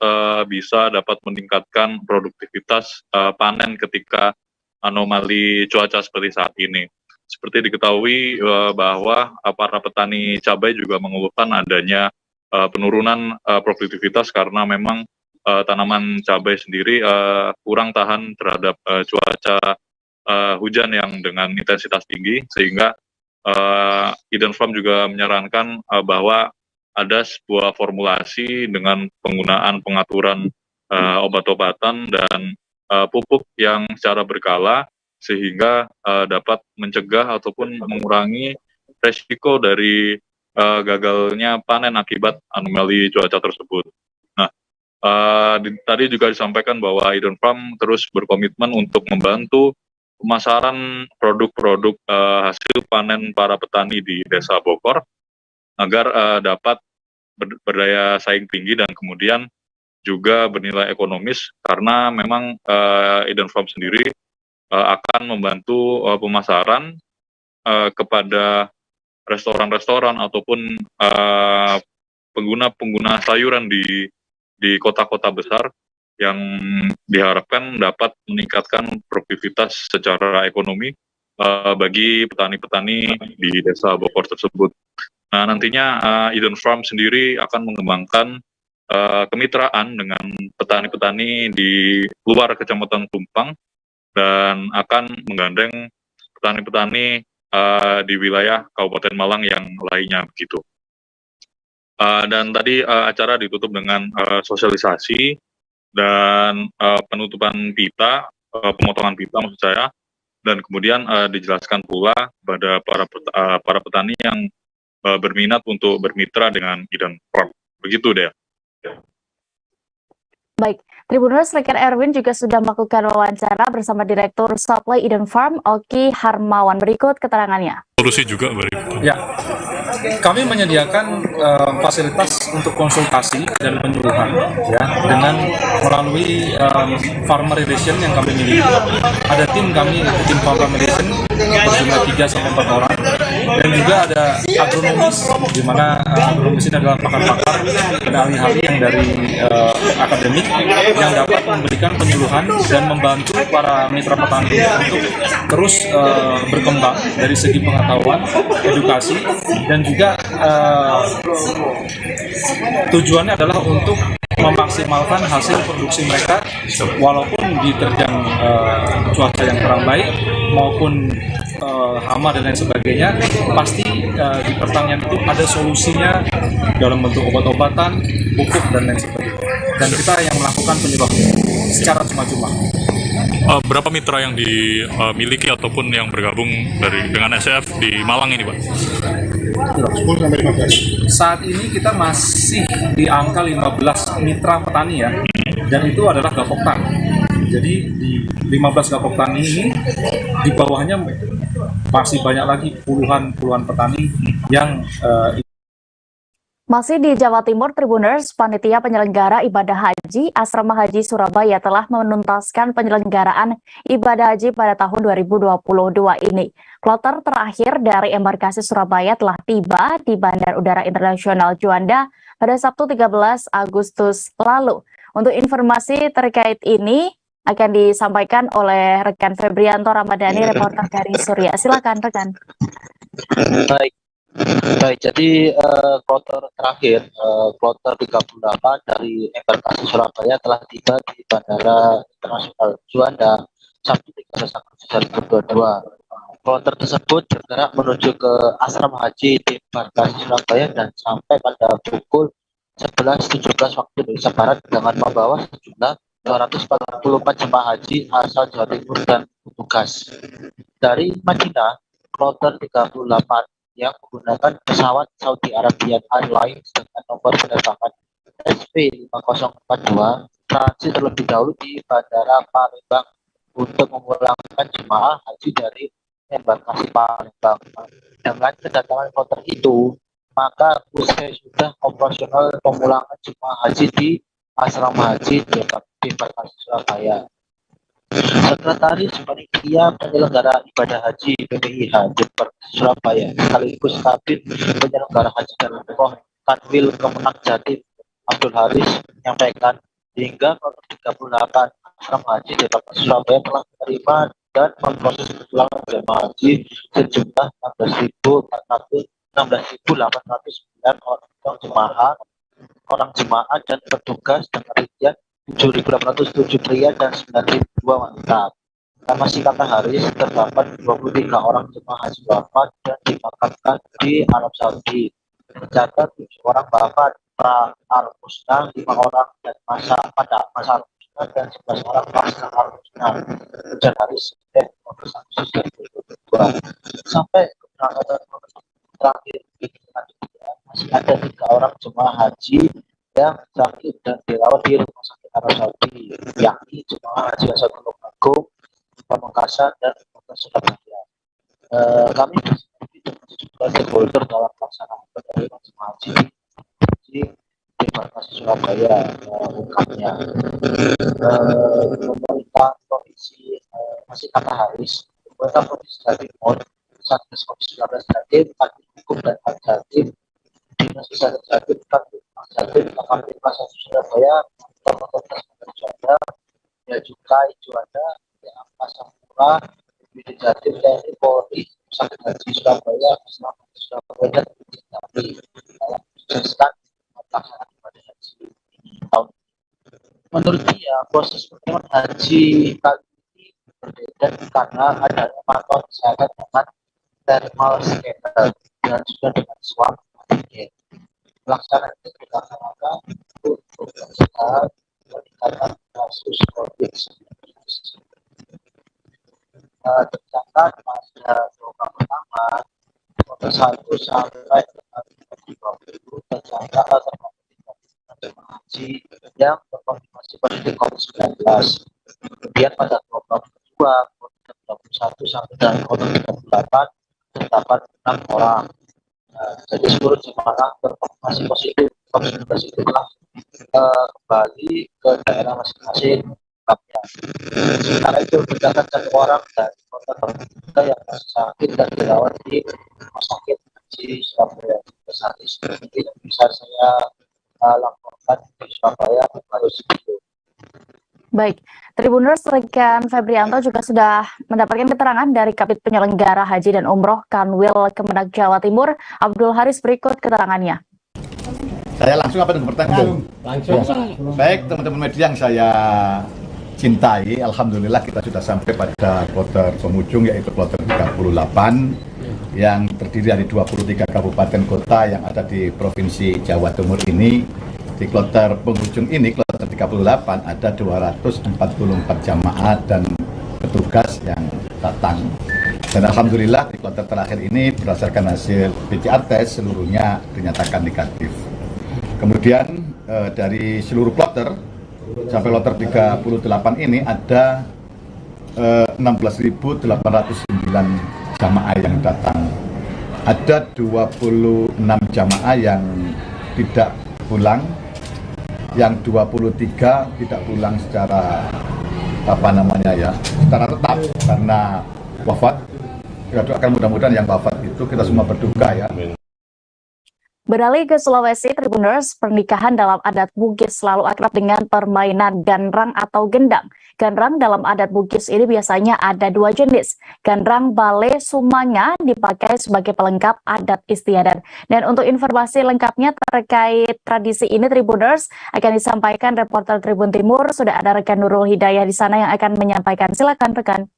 bisa dapat meningkatkan produktivitas panen ketika anomali cuaca seperti saat ini. Seperti diketahui bahwa para petani cabai juga mengeluhkan adanya penurunan produktivitas karena memang tanaman cabai sendiri kurang tahan terhadap cuaca hujan yang dengan intensitas tinggi, sehingga Eden Farm juga menyarankan bahwa ada sebuah formulasi dengan penggunaan pengaturan obat-obatan dan pupuk yang secara berkala sehingga dapat mencegah ataupun mengurangi resiko dari gagalnya panen akibat anomali cuaca tersebut. Nah, tadi juga disampaikan bahwa Eden Farm terus berkomitmen untuk membantu pemasaran produk-produk hasil panen para petani di Desa Bokor agar dapat berdaya saing tinggi dan kemudian juga bernilai ekonomis, karena memang Eden Farm sendiri akan membantu pemasaran kepada restoran-restoran ataupun pengguna-pengguna sayuran di kota-kota besar yang diharapkan dapat meningkatkan produktivitas secara ekonomi bagi petani-petani di Desa Bokor tersebut. Nah, nantinya Eden Farm sendiri akan mengembangkan kemitraan dengan petani-petani di luar Kecamatan Tumpang dan akan menggandeng petani-petani di wilayah Kabupaten Malang yang lainnya begitu. Dan tadi acara ditutup dengan sosialisasi dan penutupan pita, pemotongan pita maksud saya, dan kemudian dijelaskan pula kepada para petani yang berminat untuk bermitra dengan Eden Farm. Begitu deh. Baik, Tribuners, rekan Erwin juga sudah melakukan wawancara bersama Direktur Supply Eden Farm, Oki Harmawan. Berikut keterangannya. Solusi juga, Ya, kami menyediakan fasilitas untuk konsultasi dan penyuluhan, ya, dengan melalui farmer relation yang kami miliki. Ada tim farmer relation berjumlah 3-4 orang, dan juga ada agronomis, di mana agronomis ini adalah pakar-pakar dan ahli-ahli yang dari akademik yang dapat memberikan penyuluhan dan membantu para mitra petani untuk terus berkembang dari segi pengetahuan, edukasi, dan juga tujuannya adalah untuk memaksimalkan hasil produksi mereka walaupun diterjang cuaca yang kurang baik maupun hama dan lain sebagainya. Pasti di pertanian itu ada solusinya dalam bentuk obat-obatan, pupuk, dan lain sebagainya. Dan kita yang melakukan penyuluhan secara cuma-cuma. Berapa mitra yang dimiliki ataupun yang bergabung dengan SCF di Malang ini, Pak? 10-15. Saat ini kita masih di angka 15 mitra petani, ya, dan itu adalah gapok tani. Jadi di 15 gapok tani ini di bawahnya masih banyak lagi puluhan petani yang Masih di Jawa Timur, Tribuners, panitia penyelenggara ibadah haji Asrama Haji Surabaya telah menuntaskan penyelenggaraan ibadah haji pada tahun 2022 ini. Kloter terakhir dari embarkasi Surabaya telah tiba di Bandar Udara Internasional Juanda pada Sabtu 13 Agustus lalu. Untuk informasi terkait ini akan disampaikan oleh rekan Febrianto Ramadhani, reporter dari Surya. Silakan rekan. Baik, jadi kloter terakhir, kloter 38 dari embarkasi Surabaya telah tiba di Bandara Internasional Juanda Sabtu 13 Agustus 2022. Kloter tersebut bergerak menuju ke asrama haji di embarkasi Surabaya dan sampai pada pukul 11.17 waktu Indonesia Barat dengan membawa sejumlah 244 jemaah haji asal Jawa Timur dan petugas. Dari Madinah, kloter 38 yang menggunakan pesawat Saudi Arabian Airlines dengan nomor penerbangan SP5042 transit terlebih dahulu di Bandara Palembang untuk memulangkan jemaah haji dari embarkasi Palembang. Dengan kedatangan kloter itu, maka usai sudah operasional pemulangan jemaah haji di asrama haji di embarkasi Surabaya. Sekretaris Panitia Penyelenggara Ibadah Haji PPIH di Surabaya sekaligus Kabin Penyelenggara Haji dan Umroh Kanwil Kemenang Jatim Abdul Haris menyampaikan hingga kloter 38 asrama haji di Surabaya telah menerima dan memproses kepulangan jemaah haji sejumlah 16.809 orang jemaah dan petugas dengan rincian 7.807 pria dan 9.002 wanita. Masih kata Haris, terdapat 23 orang jemaah haji wafat dan dimakamkan di Arab Saudi. Tercatat 7 orang wafat Al-Musnah, 5 orang dan masa Al-Musnah dan 11 orang pasca Al-Musnah. Dan Haris sampai keberangkatan terakhir masih ada 3 orang jemaah haji yang sakit dan dirawat di rumah sakit Arab Saudi, yakni jemaah haji asal Gunung Agung, Pamekasan dan Surabaya. Kami bersama dengan sejumlah stakeholder dalam pelaksanaan penerimaan jemaah haji di embarkasi Surabaya, ungkapnya. Pemerintah provinsi masih kata Haris, pemerintah provinsi Jawa Timur, Satgas Covid-19 Jatim, Kadin Hukum dan Hak Jatim, Dinas Kesehatan Jatim, Jatim, Kapasitas Surabaya, Otoritas Juanda, Bea Cukai Juanda, Angkasa Pura, BPD Jatim, TNI, Polri, Sakit Haji Surabaya, Selamat Surabaya dan Jambi dalam mensukseskan pelaksanaan ibadah haji tahun ini. Menurut dia, proses penerimaan haji kali ini berbeda karena adanya pantauan kesehatan dengan thermal scanner dan juga dengan swab antigen. Pelaksanaan itu dilaksanakan untuk mencegah peningkatan kasus COVID-19. Tercatat pada gelombang pertama, kloter 1 sampai dengan 2020 tercatat terdapat jemaah haji yang terkonfirmasi positif COVID-19. Kemudian pada gelombang kedua, kloter 21 sampai dengan kloter 38 terdapat 6 orang. Jadi seluruh jemaah terkonfirmasi positif COVID-19 itu telah kembali ke daerah masing-masing. Sementara itu terdapat 1 orang dari kota Surabaya yang masih sakit dan dirawat di rumah sakit haji Surabaya. Saat ini yang bisa saya laporkan di Surabaya baru segitu. Baik, Tribuners, rekan Febrianto juga sudah mendapatkan keterangan dari Kabid Penyelenggara Haji dan Umroh Kanwil Kemenang Jawa Timur, Abdul Haris. Berikut keterangannya. Saya langsung apa dengan pertanyaan? Langsung. Baik, teman-teman media yang saya cintai, alhamdulillah kita sudah sampai pada kloter penghujung, yaitu kloter 38 yang terdiri dari 23 kabupaten kota yang ada di Provinsi Jawa Timur ini. Di kloter penghujung ini, kloter 38, ada 244 jamaah dan petugas yang datang. Dan alhamdulillah di kloter terakhir ini berdasarkan hasil PCR test seluruhnya dinyatakan negatif. Kemudian dari seluruh kloter sampai kloter 38 ini ada 16.809 jamaah yang datang. Ada 26 jamaah yang tidak pulang, yang 23 tidak pulang secara secara tetap karena wafat. Ya, doakan mudah-mudahan yang wafat itu kita semua berduka ya. Beralih ke Sulawesi, Tribuners, pernikahan dalam adat Bugis selalu akrab dengan permainan ganrang atau gendang. Ganrang dalam adat Bugis ini biasanya ada dua jenis. Ganrang Bale Sumanga dipakai sebagai pelengkap adat istiadat. Dan untuk informasi lengkapnya terkait tradisi ini, Tribuners, akan disampaikan reporter Tribun Timur. Sudah ada rekan Nurul Hidayah di sana yang akan menyampaikan. Silakan rekan.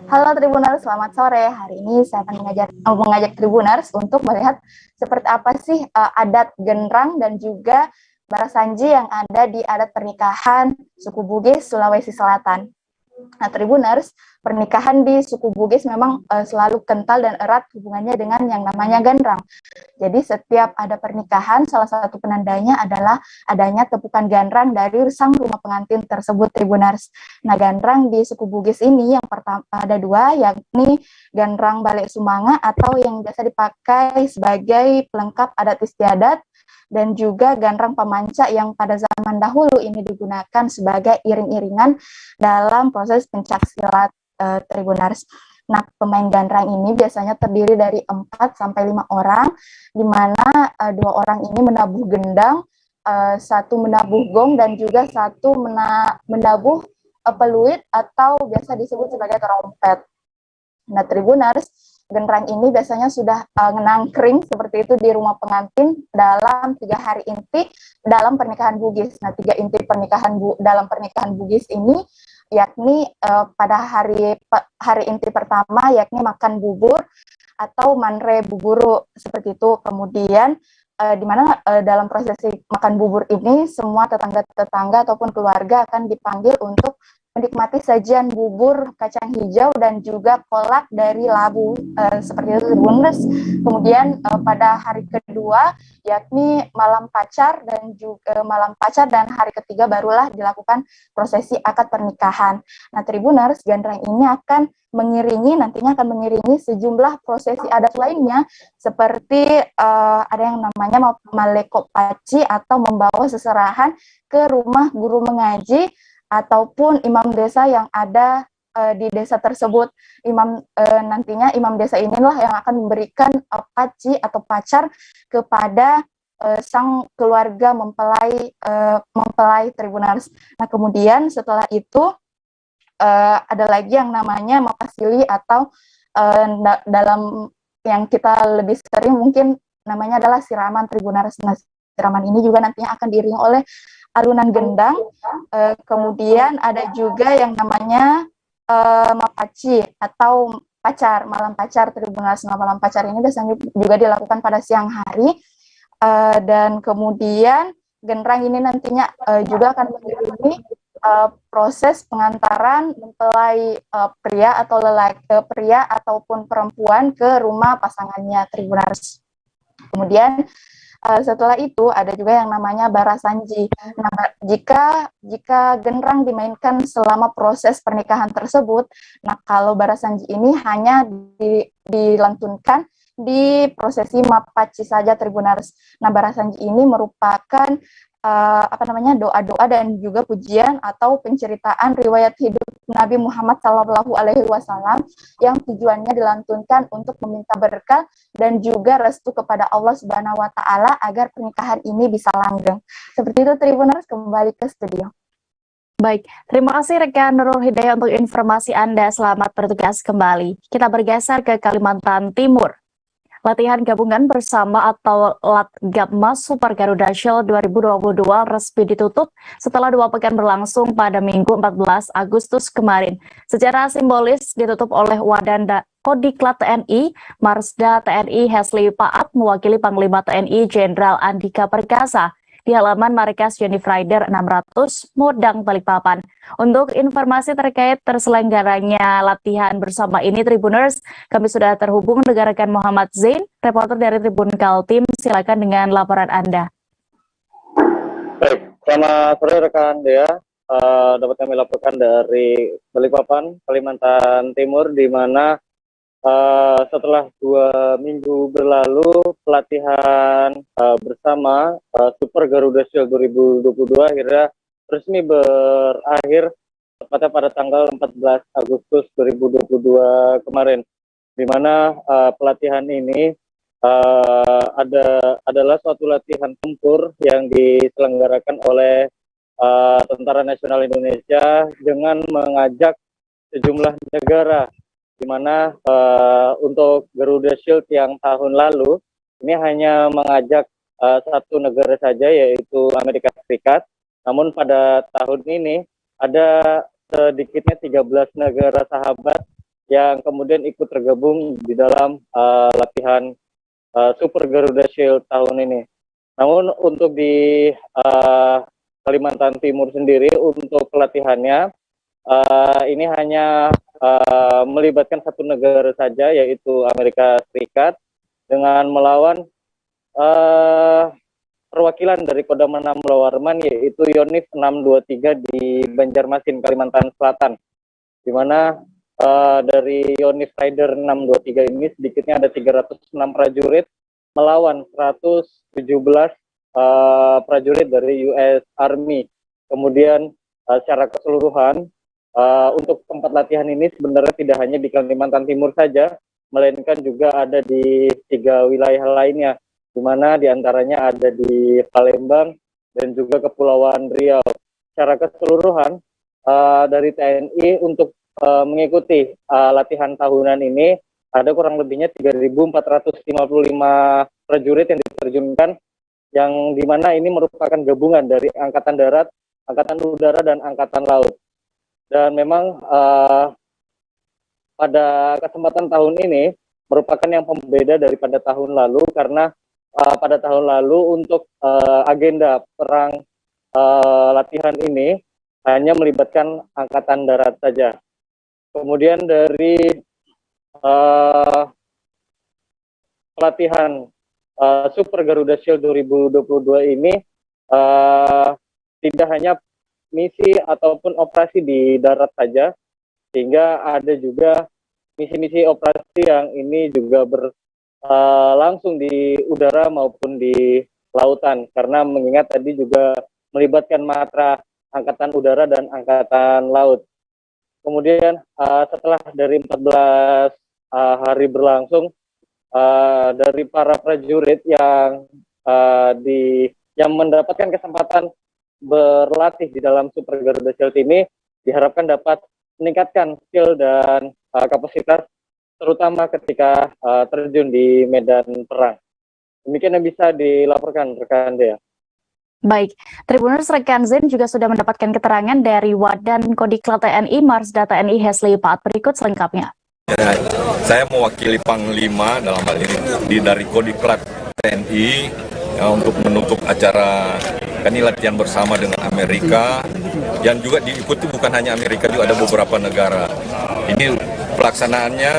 Halo Tribuners, selamat sore. Hari ini saya akan mengajak Tribuners untuk melihat seperti apa sih adat genrang dan juga barasanji yang ada di adat pernikahan suku Bugis Sulawesi Selatan. Nah, Tribuners, pernikahan di suku Bugis memang selalu kental dan erat hubungannya dengan yang namanya ganrang. Jadi setiap ada pernikahan, salah satu penandanya adalah adanya tepukan ganrang dari sang rumah pengantin tersebut, Tribuners. Nah, ganrang di suku Bugis ini yang pertama ada dua, yakni ganrang Bale Sumanga atau yang biasa dipakai sebagai pelengkap adat istiadat, dan juga ganrang pemanca yang pada zaman dahulu ini digunakan sebagai iring-iringan dalam proses pencaksilat, Tribuners. Nah, pemain ganrang ini biasanya terdiri dari 4-5 orang, di mana 2 orang ini menabuh gendang, 1 menabuh gong, dan juga 1 menabuh peluit atau biasa disebut sebagai trompet. Nah, Tribuners, genrang ini biasanya sudah nangkring seperti itu di rumah pengantin dalam 3 hari inti dalam pernikahan Bugis. Nah, 3 inti pernikahan dalam pernikahan Bugis ini yakni pada hari inti pertama yakni makan bubur atau manre buburu seperti itu. Kemudian di mana dalam prosesi makan bubur ini semua tetangga-tetangga ataupun keluarga akan dipanggil untuk menikmati sajian bubur kacang hijau dan juga kolak dari labu seperti itu, Tribuners. Kemudian pada hari kedua yakni malam pacar dan hari ketiga barulah dilakukan prosesi akad pernikahan. Nah, Tribuners, ganrang ini nantinya akan mengiringi sejumlah prosesi adat lainnya seperti ada yang namanya maleko paci atau membawa seserahan ke rumah guru mengaji ataupun imam desa yang ada di desa tersebut. Nantinya imam desa inilah yang akan memberikan paci atau pacar kepada sang keluarga mempelai Tribuners. Nah, kemudian setelah itu ada lagi yang namanya mapasili atau dalam yang kita lebih sering mungkin namanya adalah siraman, Tribuners. Nah, siraman ini juga nantinya akan diiringi oleh alunan gendang. Kemudian ada juga yang namanya mapaci atau pacar, malam pacar, Tribuners. Nah, malam pacar ini biasanya juga dilakukan pada siang hari, dan kemudian genrang ini nantinya juga akan mengiringi proses pengantaran mempelai pria atau pria ataupun perempuan ke rumah pasangannya, Tribuners. Kemudian setelah itu ada juga yang namanya barasanji. Nah, jika genrang dimainkan selama proses pernikahan tersebut, nah kalau barasanji ini hanya dilantunkan di prosesi mapaci saja, Tribuners. Nah, barasanji ini merupakan doa-doa dan juga pujian atau penceritaan riwayat hidup Nabi Muhammad SAW yang tujuannya dilantunkan untuk meminta berkah dan juga restu kepada Allah Subhanahu wa Ta'ala agar pernikahan ini bisa langgeng. Seperti itu, Tribuners, kembali ke studio. Baik, terima kasih rekan Nurul Hidayah untuk informasi Anda. Selamat bertugas kembali. Kita bergeser ke Kalimantan Timur. Latihan gabungan bersama atau Latgabmas Super Garuda Shield 2022 resmi ditutup setelah 2 pekan berlangsung pada Minggu 14 Agustus kemarin. Secara simbolis ditutup oleh Wadanda Kodiklat TNI, Marsda TNI Hesli Paat mewakili Panglima TNI Jenderal Andika Perkasa di halaman Markas Yonif Rider 600 Modang Balikpapan. Untuk informasi terkait terselenggaranya latihan bersama ini, Tribuners, kami sudah terhubung dengan rekan Muhammad Zain, reporter dari Tribun Kaltim. Silakan dengan laporan Anda. Baik, selamat sore rekan Dea. Dapat kami laporkan dari Balikpapan, Kalimantan Timur, di mana setelah 2 minggu berlalu pelatihan bersama Super Garuda Shield 2022 akhirnya resmi berakhir tepatnya pada tanggal 14 Agustus 2022 kemarin, di mana pelatihan ini adalah suatu latihan tempur yang diselenggarakan oleh Tentara Nasional Indonesia dengan mengajak sejumlah negara, di mana untuk Garuda Shield yang tahun lalu ini hanya mengajak satu negara saja, yaitu Amerika Serikat. Namun pada tahun ini ada sedikitnya 13 negara sahabat yang kemudian ikut tergabung di dalam latihan Super Garuda Shield tahun ini. Namun untuk di Kalimantan Timur sendiri untuk pelatihannya ini hanya melibatkan satu negara saja, yaitu Amerika Serikat, dengan melawan perwakilan dari Kodam 6 Lawarman, yaitu Yonif 623 di Banjarmasin, Kalimantan Selatan, di mana dari Yonif Rider 623 ini sedikitnya ada 306 prajurit melawan 117 prajurit dari US Army. Kemudian secara keseluruhan untuk tempat latihan ini sebenarnya tidak hanya di Kalimantan Timur saja, melainkan juga ada di 3 wilayah lainnya, di mana diantaranya ada di Palembang dan juga Kepulauan Riau. Secara keseluruhan dari TNI untuk mengikuti latihan tahunan ini ada kurang lebihnya 3.455 prajurit yang diterjunkan, yang dimana ini merupakan gabungan dari Angkatan Darat, Angkatan Udara, dan Angkatan Laut. Dan memang pada kesempatan tahun ini merupakan yang pembeda daripada tahun lalu, karena pada tahun lalu untuk agenda perang latihan ini hanya melibatkan Angkatan Darat saja. Kemudian dari pelatihan Super Garuda Shield 2022 ini tidak hanya misi ataupun operasi di darat saja, sehingga ada juga misi-misi operasi yang ini juga berlangsung di udara maupun di lautan, karena mengingat tadi juga melibatkan matra Angkatan Udara dan Angkatan Laut. Kemudian setelah dari 14 hari berlangsung, dari para prajurit yang mendapatkan kesempatan berlatih di dalam Super Garuda Shield ini diharapkan dapat meningkatkan skill dan kapasitas, terutama ketika terjun di medan perang. Demikian yang bisa dilaporkan rekan Dea. Baik, Tribuners, rekan Zen juga sudah mendapatkan keterangan dari Wadan Kodiklat TNI Marsda TNI Hesli Paat. Berikut selengkapnya. Ya, saya mewakili Panglima dalam hal ini dari Kodiklat TNI untuk menutup acara ini latihan bersama dengan Amerika, yang juga diikuti bukan hanya Amerika, juga ada beberapa negara. Ini pelaksanaannya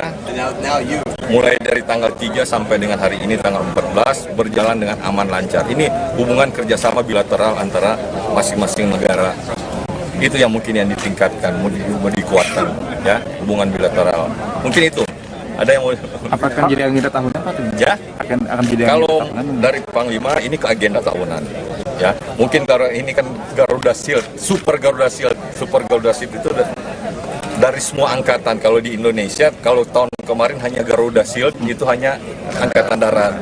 mulai dari tanggal 3 sampai dengan hari ini tanggal 14 berjalan dengan aman lancar. Ini hubungan kerjasama bilateral antara masing-masing negara. Itu yang mungkin yang ditingkatkan, mau dikuatkan, ya, hubungan bilateral. Mungkin itu. Ada yang mau? Apakah jadi agenda tahunan? Ya. Akan jadi kalau agenda tahunan? dari Panglima ini ke agenda tahunan. Ya, mungkin karena ini kan Garuda Shield, Super Garuda Shield itu dari semua angkatan. Kalau di Indonesia, kalau tahun kemarin hanya Garuda Shield, itu hanya Angkatan Darat.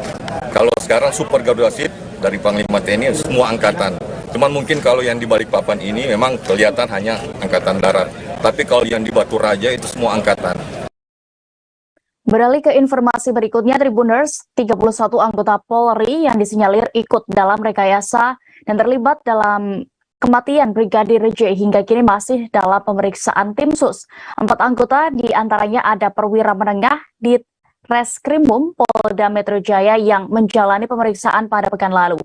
Kalau sekarang Super Garuda Shield dari Panglima TNI semua angkatan. Cuman mungkin kalau yang di Balikpapan ini memang kelihatan hanya Angkatan Darat. Tapi kalau yang di Batu Raja itu semua angkatan. Beralih ke informasi berikutnya, Tribuners, 31 anggota Polri yang disinyalir ikut dalam rekayasa dan terlibat dalam kematian Brigadir J hingga kini masih dalam pemeriksaan tim sus. 4 anggota diantaranya ada perwira menengah di Reskrimum Polda Metro Jaya yang menjalani pemeriksaan pada pekan lalu.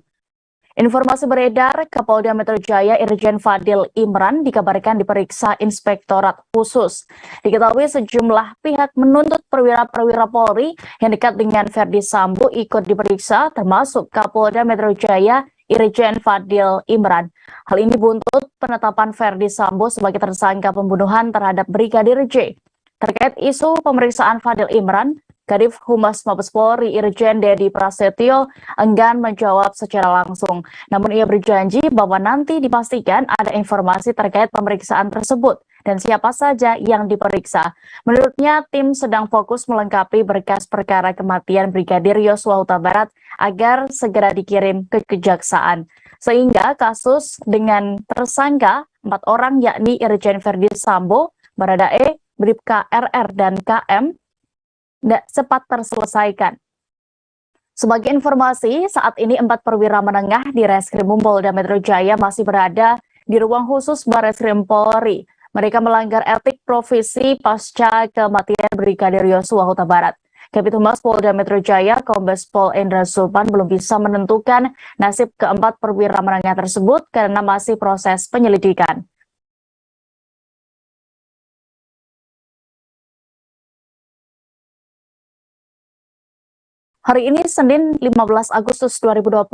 Informasi beredar, Kapolda Metro Jaya Irjen Fadil Imran dikabarkan diperiksa Inspektorat Khusus. Diketahui sejumlah pihak menuntut perwira-perwira Polri yang dekat dengan Verdi Sambo ikut diperiksa, termasuk Kapolda Metro Jaya Irjen Fadil Imran. Hal ini buntut penetapan Verdi Sambo sebagai tersangka pembunuhan terhadap Brigadir J. Terkait isu pemeriksaan Fadil Imran, Kadif Humas Mabes Polri Irjen Dedi Prasetyo enggan menjawab secara langsung. Namun ia berjanji bahwa nanti dipastikan ada informasi terkait pemeriksaan tersebut dan siapa saja yang diperiksa. Menurutnya, tim sedang fokus melengkapi berkas perkara kematian Brigadir Yosua Huta Barat agar segera dikirim ke kejaksaan. Sehingga kasus dengan tersangka 4 orang yakni Irjen Verdi Sambo, Baradae, Bribka RR, dan KM cepat terselesaikan. Sebagai informasi, saat ini 4 perwira menengah di Reskrimum Polda Metro Jaya masih berada di ruang khusus Bareskrim Polri. Mereka melanggar etik profesi pasca kematian Brigadir Yosua Huta Barat. Kabid Humas Polda Metro Jaya, Kombes Pol Endra Sulpan belum bisa menentukan nasib ke-4 perwira menengah tersebut karena masih proses penyelidikan. Hari ini Senin 15 Agustus 2022,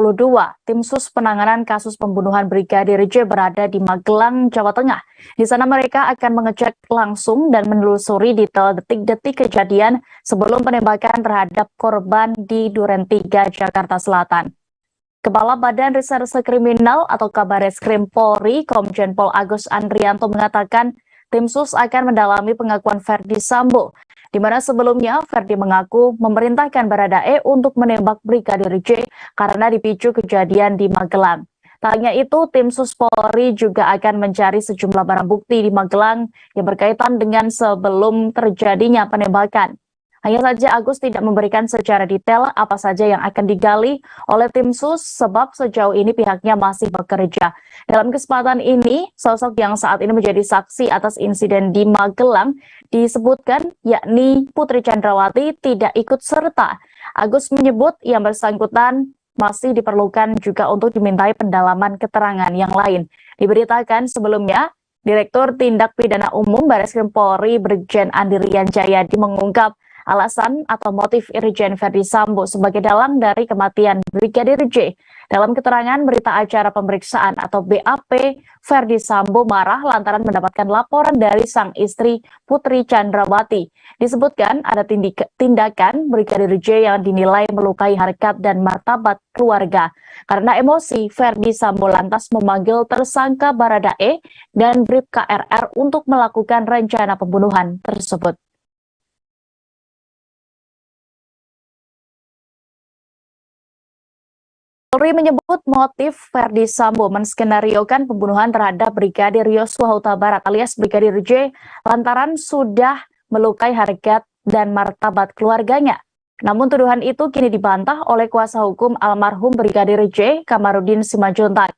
tim sus penanganan kasus pembunuhan Brigadir J berada di Magelang, Jawa Tengah. Di sana mereka akan mengecek langsung dan menelusuri detail detik-detik kejadian sebelum penembakan terhadap korban di Duren 3, Jakarta Selatan. Kepala Badan Reserse Kriminal atau Kabareskrim Polri, Komjen Pol Agus Andrianto mengatakan tim sus akan mendalami pengakuan Verdi Sambo, di mana sebelumnya Verdi mengaku memerintahkan Baradae untuk menembak Brigadir J karena dipicu kejadian di Magelang. Tak hanya itu, tim sus Polri juga akan mencari sejumlah barang bukti di Magelang yang berkaitan dengan sebelum terjadinya penembakan. Hanya saja Agus tidak memberikan secara detail apa saja yang akan digali oleh tim sus sebab sejauh ini pihaknya masih bekerja. Dalam kesempatan ini, sosok yang saat ini menjadi saksi atas insiden di Magelang disebutkan yakni Putri Chandrawati tidak ikut serta. Agus menyebut yang bersangkutan masih diperlukan juga untuk dimintai pendalaman keterangan yang lain. Diberitakan sebelumnya, Direktur Tindak Pidana Umum Bareskrim Polri Brigjen Andi Rian Jayadi mengungkap alasan atau motif Irjen Verdi Sambo sebagai dalang dari kematian Brigadir J. Dalam keterangan berita acara pemeriksaan atau BAP, Verdi Sambo marah lantaran mendapatkan laporan dari sang istri Putri Chandrawati. Disebutkan ada tindakan Brigadir J yang dinilai melukai harkat dan martabat keluarga. Karena emosi, Verdi Sambo lantas memanggil tersangka Baradae dan Bribka RR untuk melakukan rencana pembunuhan tersebut. Polri menyebut motif Verdi Sambo menskenariokan pembunuhan terhadap Brigadir Yosua Huta Barat alias Brigadir J lantaran sudah melukai harkat dan martabat keluarganya. Namun tuduhan itu kini dibantah oleh kuasa hukum almarhum Brigadir J, Kamarudin Simanjuntak.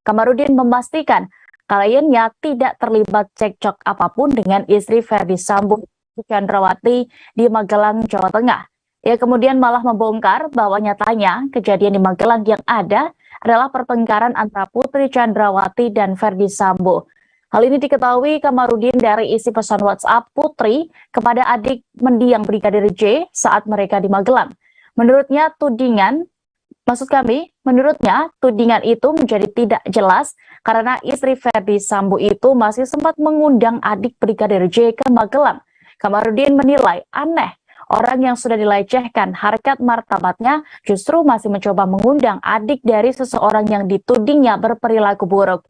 Kamarudin memastikan kliennya tidak terlibat cekcok apapun dengan istri Verdi Sambo, Chandrawati, di Magelang, Jawa Tengah. Ia kemudian malah membongkar bahwa nyatanya kejadian di Magelang yang ada adalah pertengkaran antara Putri Chandrawati dan Verdi Sambo. Hal ini diketahui Kamarudin dari isi pesan WhatsApp Putri kepada adik mendiang Brigadir J saat mereka di Magelang. Menurutnya tudingan itu menjadi tidak jelas karena istri Verdi Sambo itu masih sempat mengundang adik Brigadir J ke Magelang. Kamarudin menilai aneh. Orang yang sudah dilecehkan harkat martabatnya justru masih mencoba mengundang adik dari seseorang yang ditudingnya berperilaku buruk.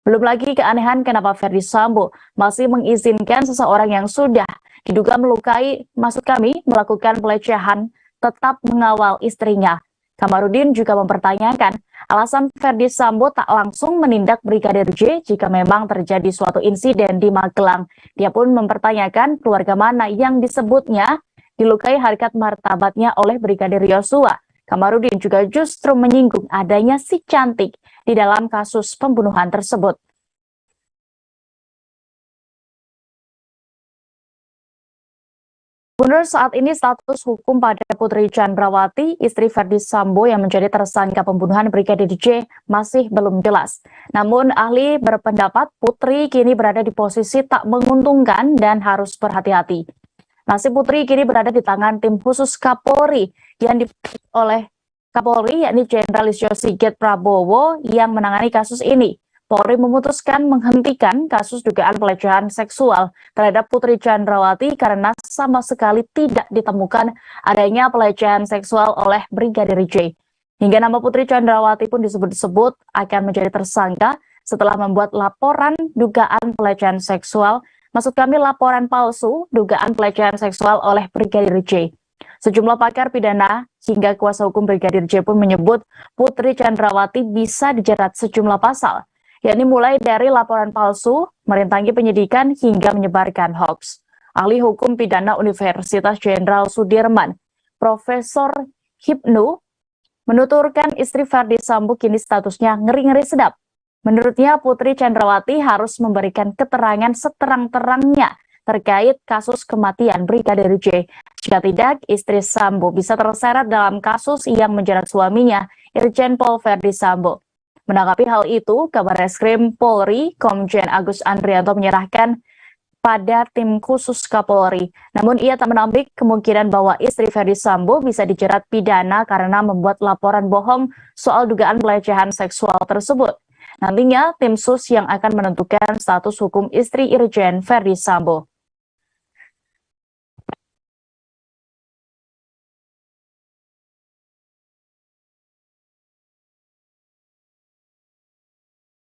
Belum lagi keanehan kenapa Verdi Sambo masih mengizinkan seseorang yang sudah diduga melakukan pelecehan tetap mengawal istrinya. Kamarudin juga mempertanyakan alasan Verdi Sambo tak langsung menindak Brigadir J jika memang terjadi suatu insiden di Magelang. Dia pun mempertanyakan keluarga mana yang disebutnya dilukai harkat martabatnya oleh Brigadir Yosua. Kamarudin juga justru menyinggung adanya si cantik di dalam kasus pembunuhan tersebut. Menurut saat ini status hukum pada Putri Chandrawati, istri Verdi Sambo yang menjadi tersangka pembunuhan Brigadir J masih belum jelas. Namun ahli berpendapat Putri kini berada di posisi tak menguntungkan dan harus berhati-hati. Nasib Putri kini berada di tangan tim khusus Kapolri yang dipimpin oleh Kapolri yakni Jenderal Listio Sigit Prabowo yang menangani kasus ini. Polri memutuskan menghentikan kasus dugaan pelecehan seksual terhadap Putri Chandrawati karena sama sekali tidak ditemukan adanya pelecehan seksual oleh Brigadir J. Hingga nama Putri Chandrawati pun disebut-sebut akan menjadi tersangka setelah membuat laporan dugaan pelecehan seksual, maksud kami laporan palsu dugaan pelecehan seksual oleh Brigadir J. Sejumlah pakar pidana hingga kuasa hukum Brigadir J pun menyebut Putri Chandrawati bisa dijerat sejumlah pasal, yakni mulai dari laporan palsu, merintangi penyidikan, hingga menyebarkan hoax. Ahli hukum pidana Universitas Jenderal Sudirman, Profesor Hipnu, menuturkan istri Ferdi Sambo kini statusnya ngeri-ngeri sedap. Menurutnya Putri Chandrawati harus memberikan keterangan seterang-terangnya terkait kasus kematian Brigadir J. Jika tidak, istri Sambo bisa terseret dalam kasus yang menjerat suaminya, Irjen Pol Ferdi Sambo. Menanggapi hal itu, Kabarreskrim Polri, Komjen Agus Andrianto menyerahkan pada tim khusus Kapolri. Namun ia tak menampik kemungkinan bahwa istri Ferdi Sambo bisa dijerat pidana karena membuat laporan bohong soal dugaan pelecehan seksual tersebut. Nantinya tim sus yang akan menentukan status hukum istri Irjen Ferdi Sambo.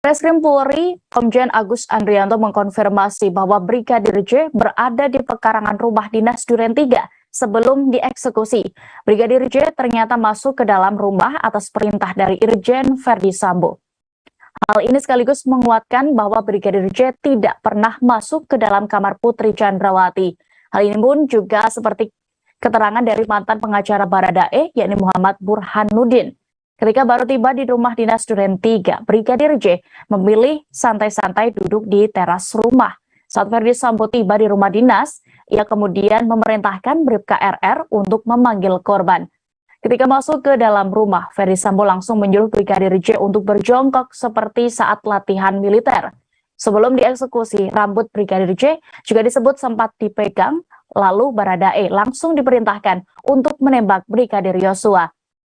Reskrim Polri, Komjen Agus Andrianto mengkonfirmasi bahwa Brigadir J berada di pekarangan rumah dinas Duren 3 sebelum dieksekusi. Brigadir J ternyata masuk ke dalam rumah atas perintah dari Irjen Ferdi Sambo. Hal ini sekaligus menguatkan bahwa Brigadir J tidak pernah masuk ke dalam kamar Putri Chandrawati. Hal ini pun juga seperti keterangan dari mantan pengacara Baradae, yakni Muhammad Burhanuddin. Ketika baru tiba di rumah dinas Duren 3, Brigadir J memilih santai-santai duduk di teras rumah. Saat Ferdi Sambo tiba di rumah dinas, ia kemudian memerintahkan Bribka RR untuk memanggil korban. Ketika masuk ke dalam rumah, Ferdi Sambo langsung menyuruh Brigadir J untuk berjongkok seperti saat latihan militer. Sebelum dieksekusi, rambut Brigadir J juga disebut sempat dipegang, lalu Baradae langsung diperintahkan untuk menembak Brigadir Yosua.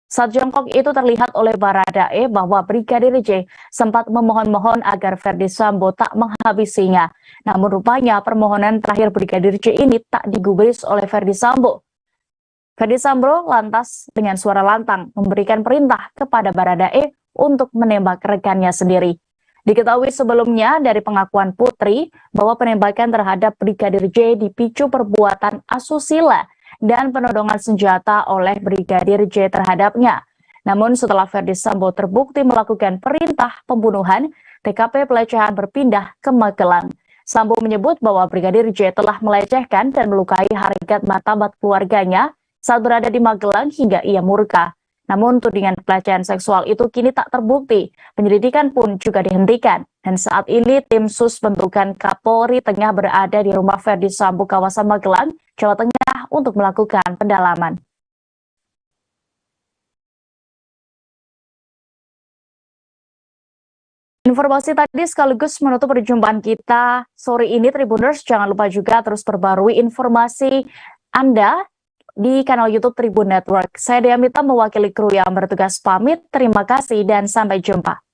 Saat jongkok itu terlihat oleh Baradae bahwa Brigadir J sempat memohon-mohon agar Ferdi Sambo tak menghabisinya. Namun rupanya permohonan terakhir Brigadir J ini tak digubris oleh Ferdi Sambo. Ferdi Sambo lantas dengan suara lantang memberikan perintah kepada Baradae untuk menembak rekannya sendiri. Diketahui sebelumnya dari pengakuan Putri bahwa penembakan terhadap Brigadir J dipicu perbuatan asusila dan penodongan senjata oleh Brigadir J terhadapnya. Namun setelah Ferdi Sambo terbukti melakukan perintah pembunuhan, TKP pelecehan berpindah ke Magelang. Sambo menyebut bahwa Brigadir J telah melecehkan dan melukai harkat martabat keluarganya saat berada di Magelang hingga ia murka. Namun tudingan pelecehan seksual itu kini tak terbukti. Penyelidikan pun juga dihentikan. Dan saat ini tim sus bentukan Kapolri tengah berada di rumah Ferdi Sambo kawasan Magelang, Jawa Tengah untuk melakukan pendalaman. Informasi tadi sekaligus menutup perjumpaan kita sore ini, Tribuners. Jangan lupa juga terus perbarui informasi Anda di kanal YouTube Tribun Network. Saya Dea Mita mewakili kru yang bertugas pamit. Terima kasih dan sampai jumpa.